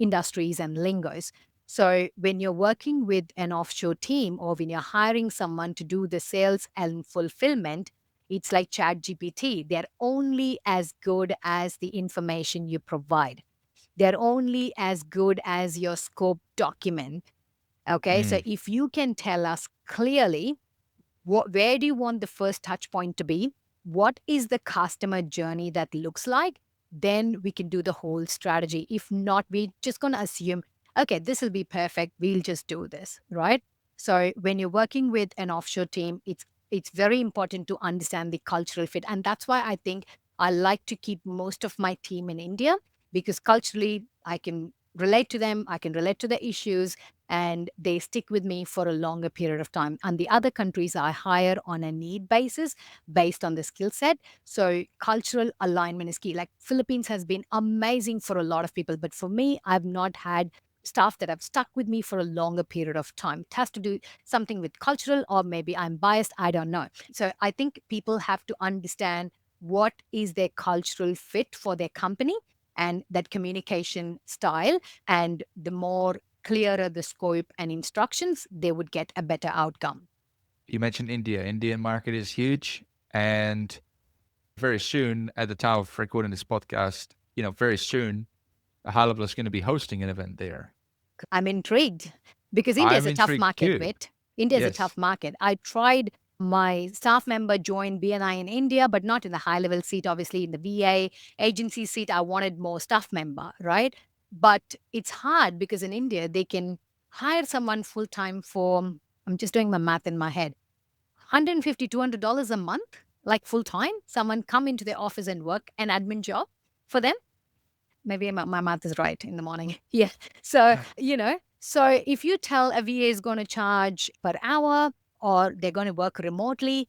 industries and lingos. So when you're working with an offshore team or when you're hiring someone to do the sales and fulfillment, it's like Chat GPT. They're only as good as the information you provide. They're only as good as your scope document. Okay. So Mm. if you can tell us clearly where do you want the first touch point to be? What is the customer journey that looks like? Then we can do the whole strategy. If not, we're just going to assume, okay, this will be perfect. We'll just do this, right? So when you're working with an offshore team, it's very important to understand the cultural fit. And that's why I think I like to keep most of my team in India, because culturally I can relate to them, I can relate to the issues, and they stick with me for a longer period of time. And the other countries I hire on a need basis based on the skill set. So cultural alignment is key. Like Philippines has been amazing for a lot of people, but for me, I've not had staff that have stuck with me for a longer period of time. It has to do something with cultural, or maybe I'm biased, I don't know. So I think people have to understand what is their cultural fit for their company and that communication style, and the more clearer the scope and instructions, they would get a better outcome. You mentioned India. Indian market is huge, and very soon, at the time of recording this podcast, very soon, HighLevel is going to be hosting an event there. I'm intrigued because India is I'm a tough intrigued market, too. Vit. India is a Yes. tough market. I tried, my staff member joined BNI in India, but not in the high level seat, obviously in the VA agency seat. I wanted more staff member, right? But it's hard because in India, they can hire someone full time for, I'm just doing my math in my head, $150, $200 a month, like full time. Someone come into their office and work an admin job for them. Maybe my math is right in the morning. Yeah. So, so if you tell a VA is going to charge per hour or they're going to work remotely,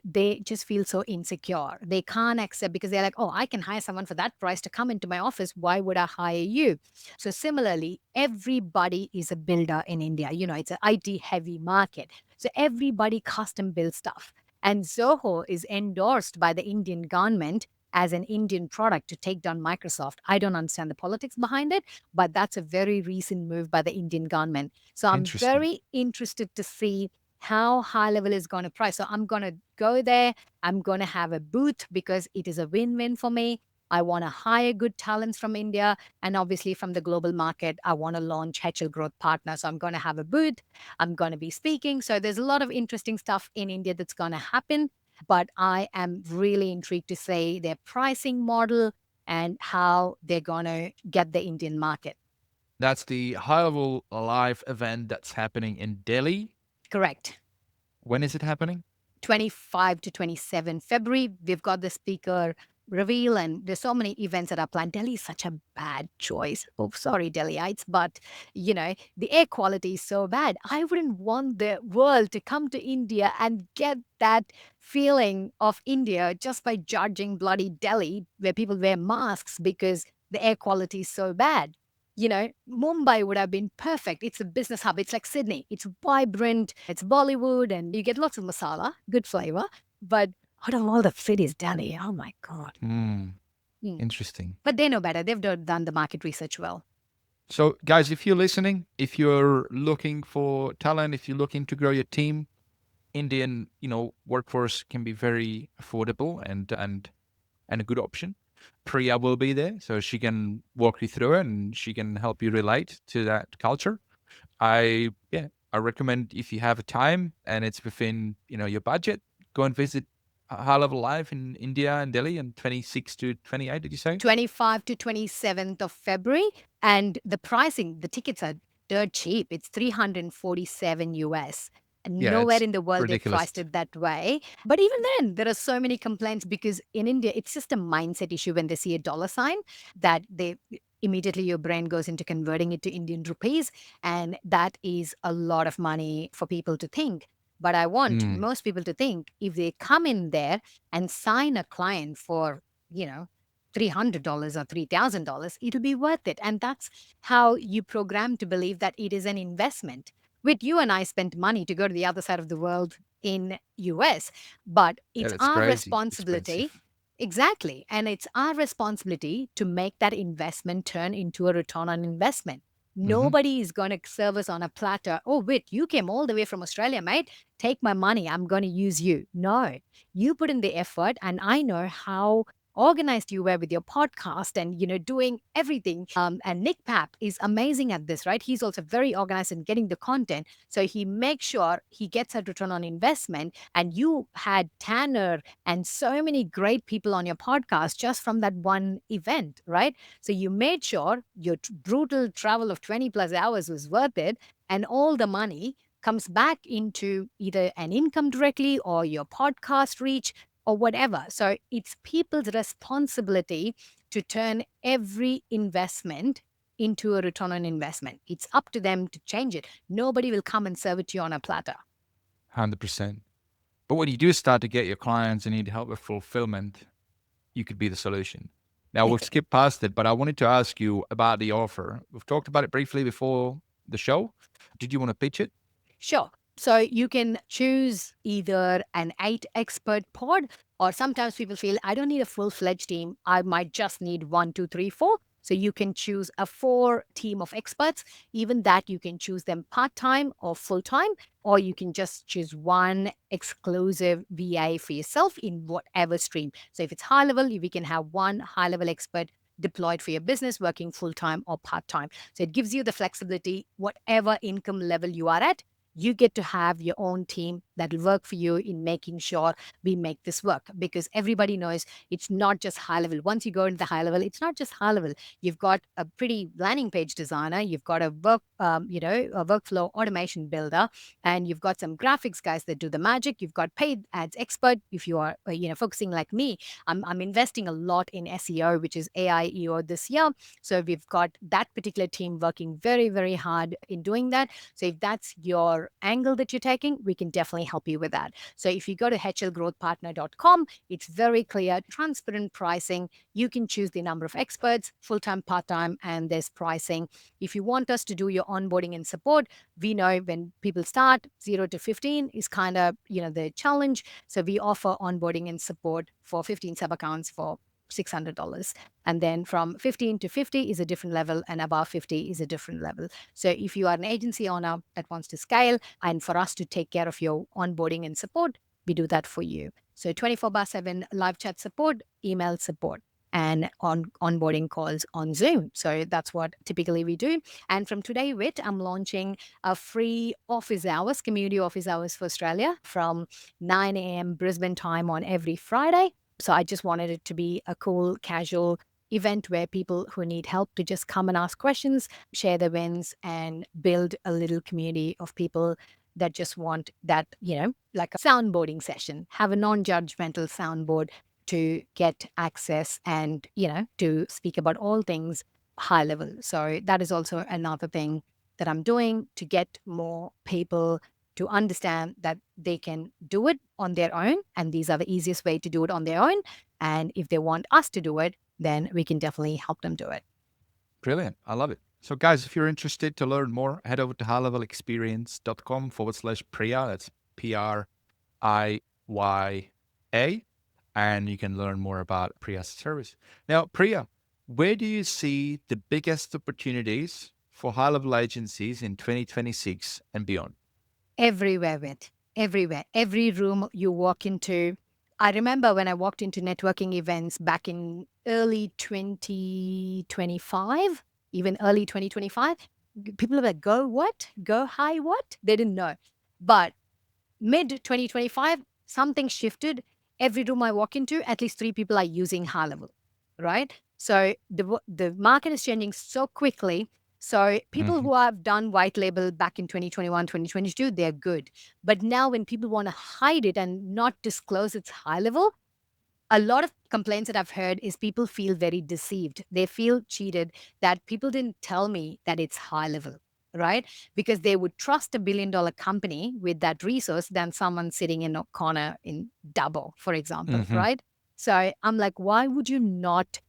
they just feel so insecure. They can't accept because they're like, oh, I can hire someone for that price to come into my office. Why would I hire you? So similarly, everybody is a builder in India. It's an IT heavy market. So everybody custom builds stuff. And Zoho is endorsed by the Indian government as an Indian product to take down Microsoft. I don't understand the politics behind it, but that's a very recent move by the Indian government. So I'm Interesting. very interested to see how HighLevel is going to price. So I'm going to go there. I'm going to have a booth because it is a win-win for me. I want to hire good talents from India. And obviously from the global market, I want to launch HL Growth Partner. So I'm going to have a booth. I'm going to be speaking. So there's a lot of interesting stuff in India that's going to happen. But I am really intrigued to say their pricing model and how they're going to get the Indian market. That's the high level live event that's happening in Delhi. Correct. When is it happening? 25 to 27 February. We've got the speaker reveal, and there's so many events that are planned. Delhi is such a bad choice. Oh, sorry, Delhiites, but the air quality is so bad. I wouldn't want the world to come to India and get that feeling of India just by judging bloody Delhi, where people wear masks because the air quality is so bad. Mumbai would have been perfect. It's a business hub. It's like Sydney. It's vibrant. It's Bollywood, and you get lots of masala, good flavor. But out of all the cities, Delhi, oh my God. Hmm. Hmm. Interesting. But they know better. They've done the market research well. So, guys, if you're listening, if you're looking for talent, if you're looking to grow your team, Indian, workforce can be very affordable and a good option. Priya will be there, so she can walk you through it and she can help you relate to that culture. I recommend if you have a time and it's within your budget, go and visit High Level Live in India and Delhi on 26 to 28. Did you say 25 to 27th of February. And the pricing, the tickets are dirt cheap. It's 347 US. And Yeah, nowhere it's in the world they ridiculous. priced it that way. But even then, there are so many complaints because in India, it's just a mindset issue when they see a dollar sign that they immediately your brain goes into converting it to Indian rupees. And that is a lot of money for people to think. But I want Mm, most people to think if they come in there and sign a client for, $300 or $3,000, it'll be worth it. And that's how you program to believe that it is an investment. With you and I spent money to go to the other side of the world in US, but yeah, it's that's our crazy responsibility. expensive. Exactly. And it's our responsibility to make that investment turn into a return on investment. Hmm. Nobody is going to serve us on a platter. Oh, wait, you came all the way from Australia, mate. Take my money. I'm going to use you. No, you put in the effort, and I know how organized you were with your podcast and doing everything. And Nick Papp is amazing at this, right? He's also very organized in getting the content, so he makes sure he gets a return on investment. And you had Tanner and so many great people on your podcast just from that one event, right? So you made sure your brutal travel of 20 plus hours was worth it, and all the money comes back into either an income directly or your podcast reach or whatever. So it's people's responsibility to turn every investment into a return on investment. It's up to them to change it. Nobody will come and serve it to you on a platter. 100%. But when you do start to get your clients and need help with fulfillment, you could be the solution. Now, we've skipped past it, but I wanted to ask you about the offer. We've talked about it briefly before the show. Did you want to pitch it? Sure. So you can choose either an 8 expert pod, or sometimes people feel I don't need a full fledged team. I might just need one, two, three, four. So you can choose a 4 team of experts. Even that, you can choose them part time or full time, or you can just choose one exclusive VA for yourself in whatever stream. So if it's high level, we can have one high level expert deployed for your business working full time or part time. So it gives you the flexibility, whatever income level you are at, you get to have your own team that will work for you in making sure we make this work, because everybody knows it's not just high level. Once you go into the high level, it's not just high level. You've got a pretty landing page designer, you've got a a workflow automation builder, and you've got some graphics guys that do the magic. You've got paid ads expert. If you are focusing like me, I'm investing a lot in SEO, which is AI EO this year. So we've got that particular team working very, very hard in doing that. So if that's your whatever angle that you're taking, we can definitely help you with that. So if you go to hlgrowthpartner.com, it's very clear, transparent pricing. You can choose the number of experts, full-time, part-time, and there's pricing. If you want us to do your onboarding and support, we know when people start 0 to 15 is kind of, the challenge. So we offer onboarding and support for 15 sub accounts for $600. And then from 15 to 50 is a different level, and above 50 is a different level. So if you are an agency owner that wants to scale and for us to take care of your onboarding and support, we do that for you. So 24/7 live chat support, email support, and onboarding calls on Zoom. So that's what typically we do. And from today, Vit, I'm launching a free office hours, community office hours for Australia from 9 a.m. Brisbane time on every Friday. So I just wanted it to be a cool, casual event where people who need help to just come and ask questions, share their wins, and build a little community of people that just want that, like a soundboarding session, have a non-judgmental soundboard to get access and, to speak about all things high level. So that is also another thing that I'm doing to get more people to understand that they can do it on their own. And these are the easiest way to do it on their own. And if they want us to do it, then we can definitely help them do it. Brilliant. I love it. So guys, if you're interested to learn more, head over to highlevelexperience.com/Priya. That's PRIYA. And you can learn more about Priya's service. Now, Priya, where do you see the biggest opportunities for high-level agencies in 2026 and beyond? Everywhere, Vit. Everywhere. Every room you walk into. I remember when I walked into networking events back in early 2025, even early 2025, people were like, go what? Go high what? They didn't know. But mid 2025, something shifted. Every room I walk into, at least 3 people are using high level, right? So the market is changing so quickly. So people who have done white label back in 2021, 2022, they're good. But now when people want to hide it and not disclose it's high level, a lot of complaints that I've heard is people feel very deceived. They feel cheated that people didn't tell me that it's high level, right? Because they would trust a billion-dollar company with that resource than someone sitting in a corner in Dubbo, for example, right? So I'm like, why would you not,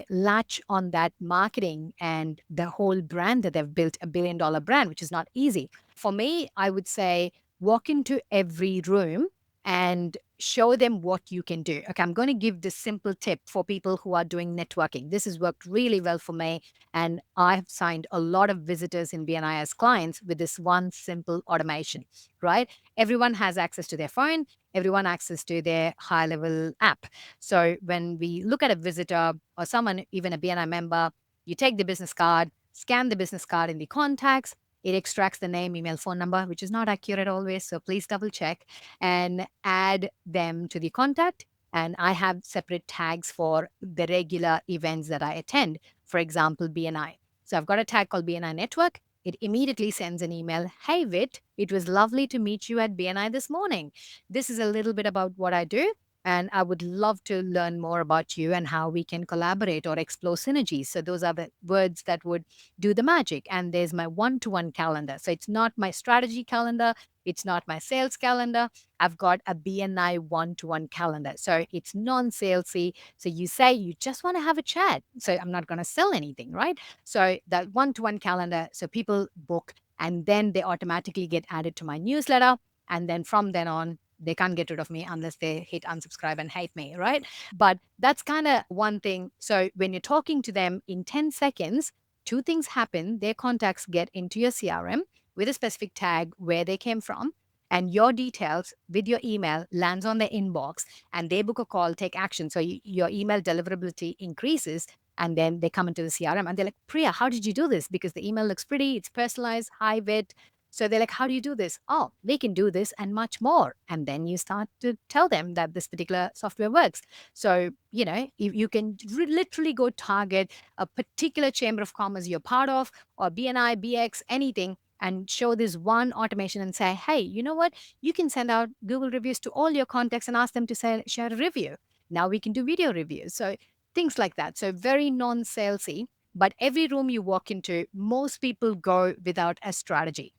latch on that marketing and the whole brand that they've built, a billion-dollar brand, which is not easy. For me, I would say walk into every room and show them what you can do. Okay, I'm going to give this simple tip for people who are doing networking. This has worked really well for me. And I've signed a lot of visitors in BNI as clients with this one simple automation, right? Everyone has access to their phone, everyone access to their high level app. So when we look at a visitor or someone, even a BNI member, you take the business card, scan the business card in the contacts, it extracts the name, email, phone number, which is not accurate always. So please double check and add them to the contact. And I have separate tags for the regular events that I attend. For example, BNI. So I've got a tag called BNI Network. It immediately sends an email. Hey, Vit, it was lovely to meet you at BNI this morning. This is a little bit about what I do. And I would love to learn more about you and how we can collaborate or explore synergies. So those are the words that would do the magic. And there's my one-to-one calendar. So it's not my strategy calendar. It's not my sales calendar. I've got a BNI one-to-one calendar. So it's non-salesy. So you say you just want to have a chat. So I'm not going to sell anything, right? So that one-to-one calendar, so people book and then they automatically get added to my newsletter. And then from then on, they can't get rid of me unless they hit unsubscribe and hate me, right? But that's kind of one thing. So when you're talking to them in 10 seconds, 2 things happen. Their contacts get into your CRM with a specific tag where they came from, and your details with your email lands on their inbox, and they book a call, take action. So your email deliverability increases, and then they come into the CRM and they're like, Priya, how did you do this? Because the email looks pretty, it's personalized, high Vit. So they're like, how do you do this? Oh, they can do this and much more. And then you start to tell them that this particular software works. So, you can literally go target a particular chamber of commerce you're part of, or BNI, BX, anything, and show this one automation and say, hey, you know what? You can send out Google reviews to all your contacts and ask them to share a review. Now we can do video reviews. So things like that. So very non-salesy. But every room you walk into, most people go without a strategy.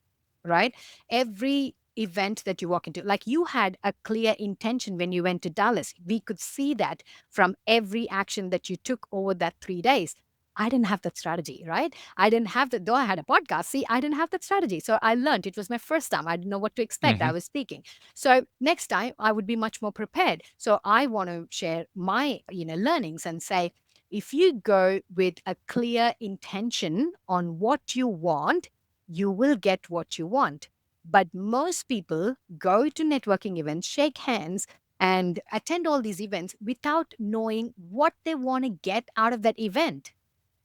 right? Every event that you walk into, like you had a clear intention when you went to Dallas. We could see that from every action that you took over that 3 days. I didn't have that strategy, right? I didn't have that, though I had a podcast. See, I didn't have that strategy. So I learned. It was my first time. I didn't know what to expect. I Hmm. was speaking. So next time I would be much more prepared. So I want to share my, learnings and say, if you go with a clear intention on what you want, you will get what you want. But most people go to networking events, shake hands, and attend all these events without knowing what they want to get out of that event.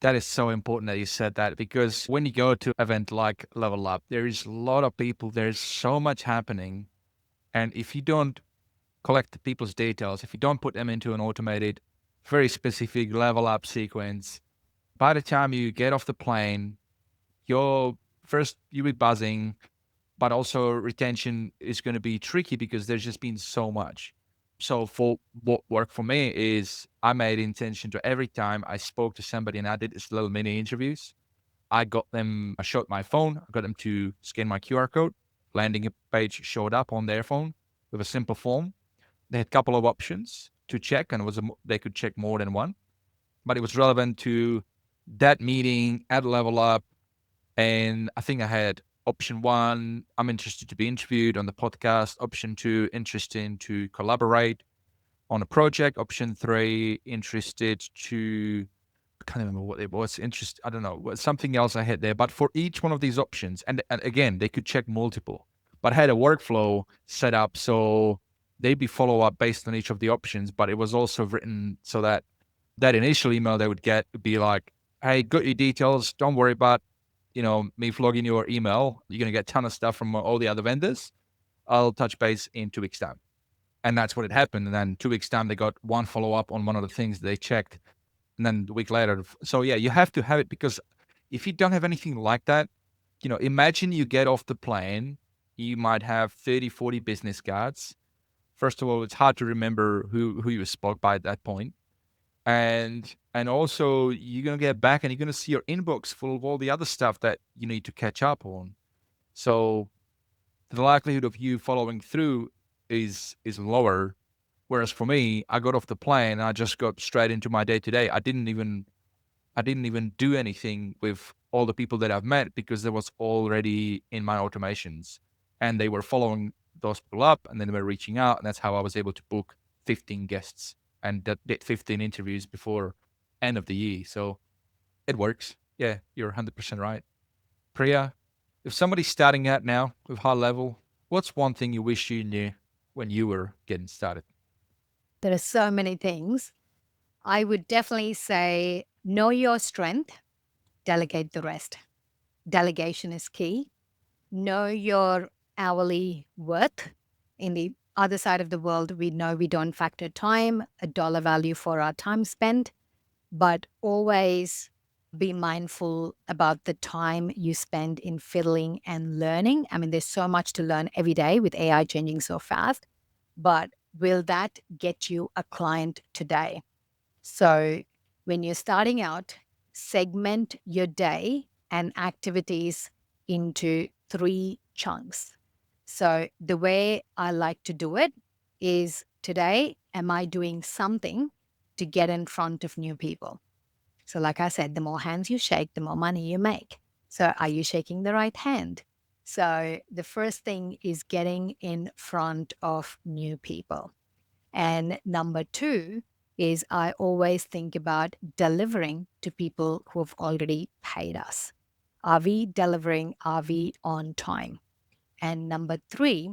That is so important that you said that, because when you go to event like Level Up, there is a lot of people, there's so much happening. And if you don't collect the people's details, if you don't put them into an automated, very specific level up sequence, by the time you get off the plane, you're first, you'll be buzzing, but also retention is going to be tricky because there's just been so much. So for what worked for me is I made intention to every time I spoke to somebody and I did this little mini interviews, I got them, I showed my phone, I got them to scan my QR code, landing page showed up on their phone with a simple form. They had a couple of options to check, and they could check more than one, but it was relevant to that meeting at Level Up. And I think I had option one, I'm interested to be interviewed on the podcast. Option two, interested to collaborate on a project. Option three, interested to, I can't remember what it was. I don't know, something else I had there. But for each one of these options, and again, they could check multiple, but I had a workflow set up so they'd be follow up based on each of the options. But it was also written so that that initial email they would get would be like, hey, got your details. Don't worry about, me flogging your email. You're going to get a ton of stuff from all the other vendors. I'll touch base in 2 weeks' time. And that's what had happened. And then 2 weeks' time, they got one follow up on one of the things they checked. And then the week later. So, yeah, you have to have it, because if you don't have anything like that, imagine you get off the plane, you might have 30, 40 business cards. First of all, it's hard to remember who you spoke by at that point. And also you're gonna get back and you're gonna see your inbox full of all the other stuff that you need to catch up on. So the likelihood of you following through is lower. Whereas for me, I got off the plane and I just got straight into my day to day. I didn't even do anything with all the people that I've met because there was already in my automations, and they were following those people up, and then they were reaching out, and that's how I was able to book 15 guests and that did 15 interviews before end of the year. So it works. Yeah, you're 100% right. Priya, if somebody's starting out now with high level, what's one thing you wish you knew when you were getting started? There are so many things. I would definitely say know your strength, delegate the rest. Delegation is key. Know your hourly worth. In the other side of the world, we know we don't factor time, a dollar value for our time spent, but always be mindful about the time you spend in fiddling and learning. I mean, there's so much to learn every day with AI changing so fast, but will that get you a client today? So when you're starting out, segment your day and activities into 3 chunks. So the way I like to do it is today, am I doing something to get in front of new people? So, like I said, the more hands you shake, the more money you make. So, are you shaking the right hand? So, the first thing is getting in front of new people. And number two is I always think about delivering to people who have already paid us. Are we delivering? Are we on time? And number three,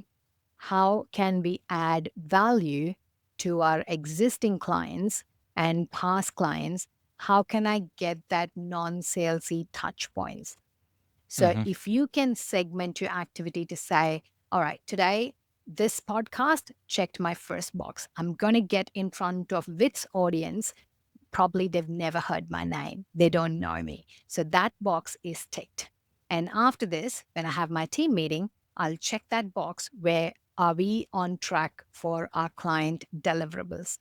how can we add value to our existing clients and past clients? How can I get that non-salesy touch points? So Mm-hmm. if you can segment your activity to say, all right, today, this podcast checked my first box. I'm going to get in front of Vit's audience. Probably they've never heard my name. They don't know me. So that box is ticked. And after this, when I have my team meeting, I'll check that box where are we on track for our client deliverables.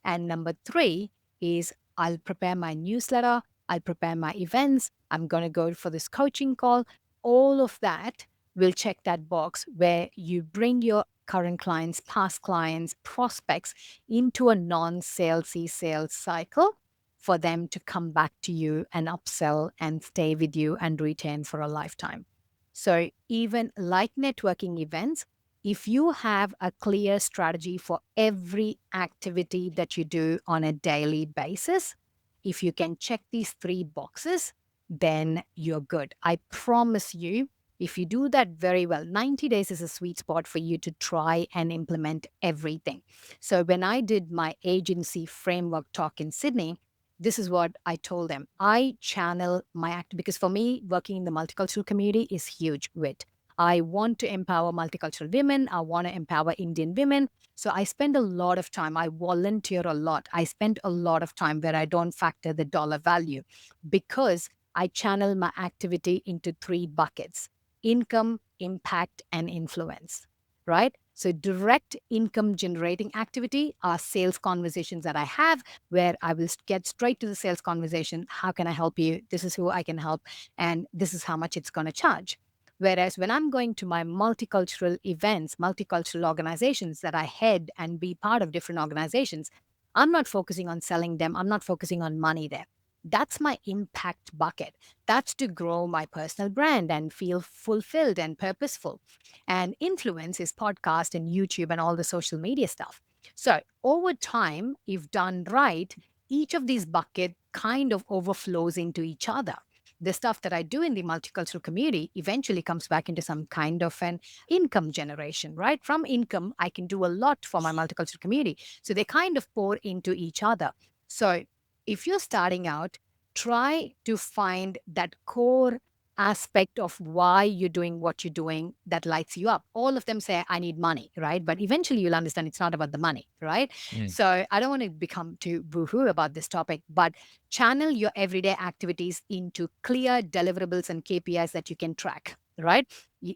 And number three is I'll prepare my newsletter, I'll prepare my events, I'm going to go for this coaching call. All of that will check that box where you bring your current clients, past clients, prospects into a non-salesy sales cycle for them to come back to you and upsell and stay with you and retain for a lifetime. So even like networking events, if you have a clear strategy for every activity that you do on a daily basis, if you can check these three boxes, then you're good. I promise you, if you do that very well, 90 days is a sweet spot for you to try and implement everything. So when I did my agency framework talk in Sydney, this is what I told them. I channel my act because for me, working in the multicultural community is huge. Wit. I want to empower multicultural women. I want to empower Indian women. So I spend a lot of time. I volunteer a lot. I spend a lot of time where I don't factor the dollar value because I channel my activity into three buckets: income, impact, and influence, right? So direct income generating activity are sales conversations that I have where I will get straight to the sales conversation. How can I help you? This is who I can help. And this is how much it's going to charge. Whereas when I'm going to my multicultural events, multicultural organizations that I head and be part of different organizations, I'm not focusing on selling them. I'm not focusing on money there. That's my impact bucket. That's to grow my personal brand and feel fulfilled and purposeful. And influence is podcast and YouTube and all the social media stuff. So over time, if done right, each of these buckets kind of overflows into each other. The stuff that I do in the multicultural community eventually comes back into some kind of an income generation, right? From income, I can do a lot for my multicultural community. So they kind of pour into each other. So if you're starting out, try to find that core aspect of why you're doing what you're doing that lights you up. All of them say, I need money, right? But eventually you'll understand it's not about the money, right? Mm. So I don't want to become too boohoo about this topic, but channel your everyday activities into clear deliverables and KPIs that you can track, right?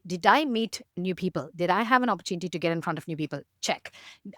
Did I meet new people? Did I have an opportunity to get in front of new people? Check.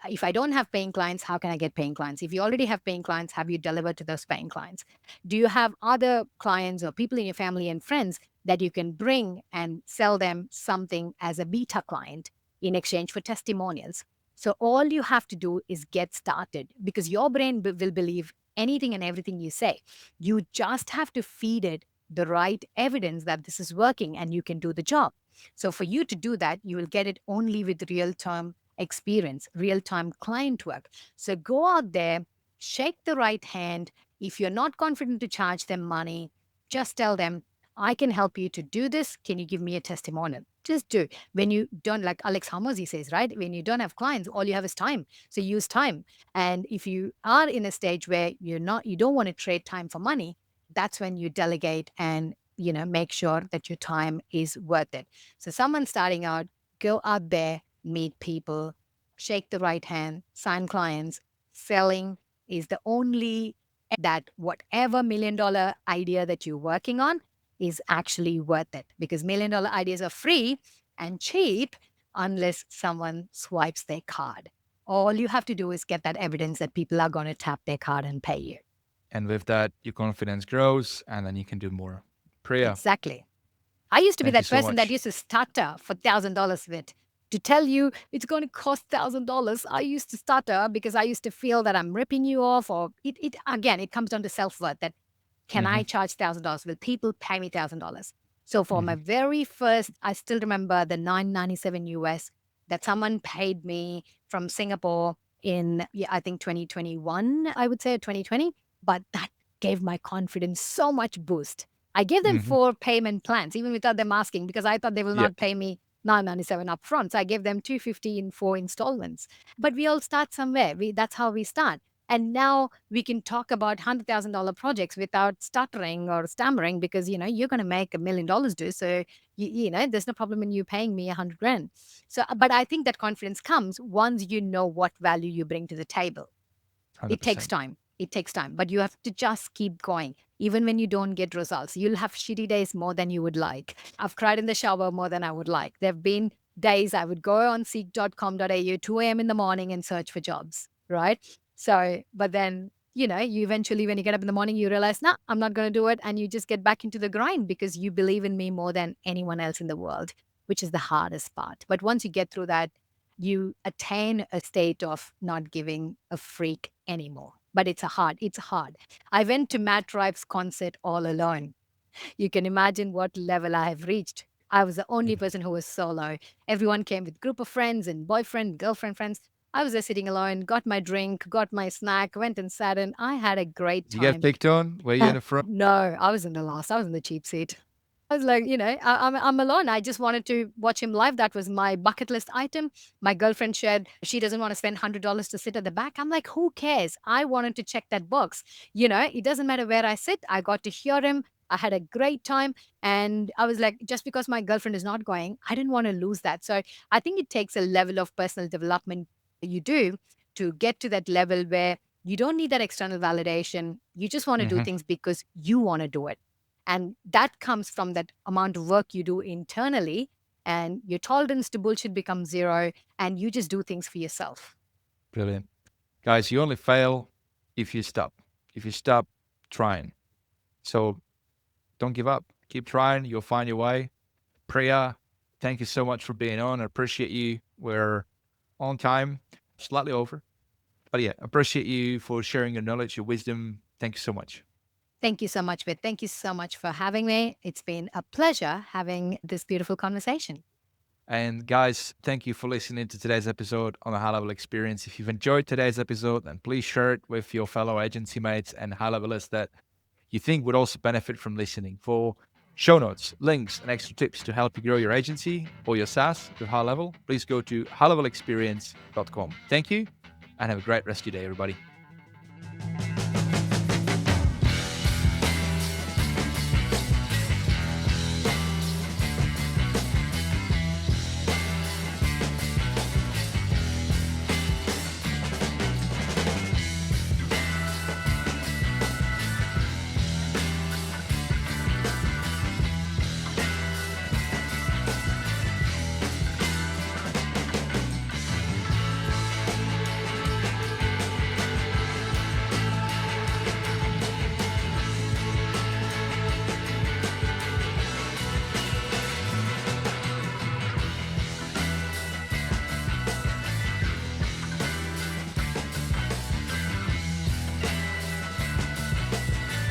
If I don't have paying clients, how can I get paying clients? If you already have paying clients, have you delivered to those paying clients? Do you have other clients or people in your family and friends that you can bring and sell them something as a beta client in exchange for testimonials? So all you have to do is get started because your brain will believe anything and everything you say. You just have to feed it the right evidence that this is working and you can do the job. So for you to do that, you will get it only with real-time experience, real-time client work. So go out there, shake the right hand. If you're not confident to charge them money, just tell them, I can help you to do this. Can you give me a testimonial? Just do. When you don't, like Alex Hormozy says, right? When you don't have clients, all you have is time. So use time. And if you are in a stage where you don't want to trade time for money, that's when you delegate and make sure that your time is worth it. So someone starting out, go out there, meet people, shake the right hand, sign clients. Selling is the only that whatever $1 million idea that you're working on is actually worth it because $1 million ideas are free and cheap unless someone swipes their card. All you have to do is get that evidence that people are going to tap their card and pay you. And with that, your confidence grows and then you can do more. Priya, Exactly. I used to be thank you that so person that much. used to stutter for $1,000 with. To tell you it's going to cost $1,000, I used to stutter because I used to feel that I'm ripping you off, or it comes down to self worth. That can Hmm. I charge $1,000? Will people pay me $1,000? So for my Hmm. very first, I still remember the $997 US that someone paid me from Singapore in, I think 2021, I would say 2020. But that gave my confidence so much boost. I gave them Hmm. 4 payment plans, even without them asking, because I thought they will Yeah, not pay me 997 upfront. So I gave them 250 in 4 installments. But we all start somewhere. That's how we start. And now we can talk about $100,000 projects without stuttering or stammering because, you're going to make $1 million do. So, there's no problem in you paying me 100 grand. So, but I think that confidence comes once you know what value you bring to the table. It takes 100%. time. It takes time, but you have to just keep going. Even when you don't get results, you'll have shitty days more than you would like. I've cried in the shower more than I would like. There have been days I would go on seek.com.au 2 a.m. in the morning and search for jobs, right? So, but then, you eventually, when you get up in the morning, you realize, nah, I'm not going to do it. And you just get back into the grind because you believe in me more than anyone else in the world. which is the hardest part. But once you get through that, you attain a state of not giving a freak anymore. But it's hard. It's hard. I went to Matt Ripe's concert all alone. You can imagine what level I have reached. I was the only person who was solo. Everyone came with group of friends and boyfriend, girlfriend friends. I was just sitting alone, got my drink, got my snack, went and sat in. I had a great Did you get time. picked on? Were you in the front? No, I was in the last. I was in the cheap seat. I was like, I'm alone. I just wanted to watch him live. That was my bucket list item. My girlfriend shared she doesn't want to spend $100 to sit at the back. I'm like, who cares? I wanted to check that box. It doesn't matter where I sit. I got to hear him. I had a great time. And I was like, just because my girlfriend is not going, I didn't want to lose that. So I think it takes a level of personal development you do to get to that level where you don't need that external validation. You just want to do things because you want to do it. And that comes from that amount of work you do internally, and your tolerance to bullshit becomes zero, and you just do things for yourself. Brilliant. Guys, you only fail if you stop. If you stop trying. So don't give up. Keep trying. You'll find your way. Priya, thank you so much for being on. I appreciate you. We're on time, slightly over. But yeah, appreciate you for sharing your knowledge, your wisdom. Thank you so much. Thank you so much, Vit. Thank you so much for having me. It's been a pleasure having this beautiful conversation. And guys, thank you for listening to today's episode on the HighLevel Experience. If you've enjoyed today's episode, then please share it with your fellow agency mates and high levelists that you think would also benefit from listening. For show notes, links, and extra tips to help you grow your agency or your SaaS to high level, please go to highlevelexperience.com. Thank you, and have a great rest of your day, everybody.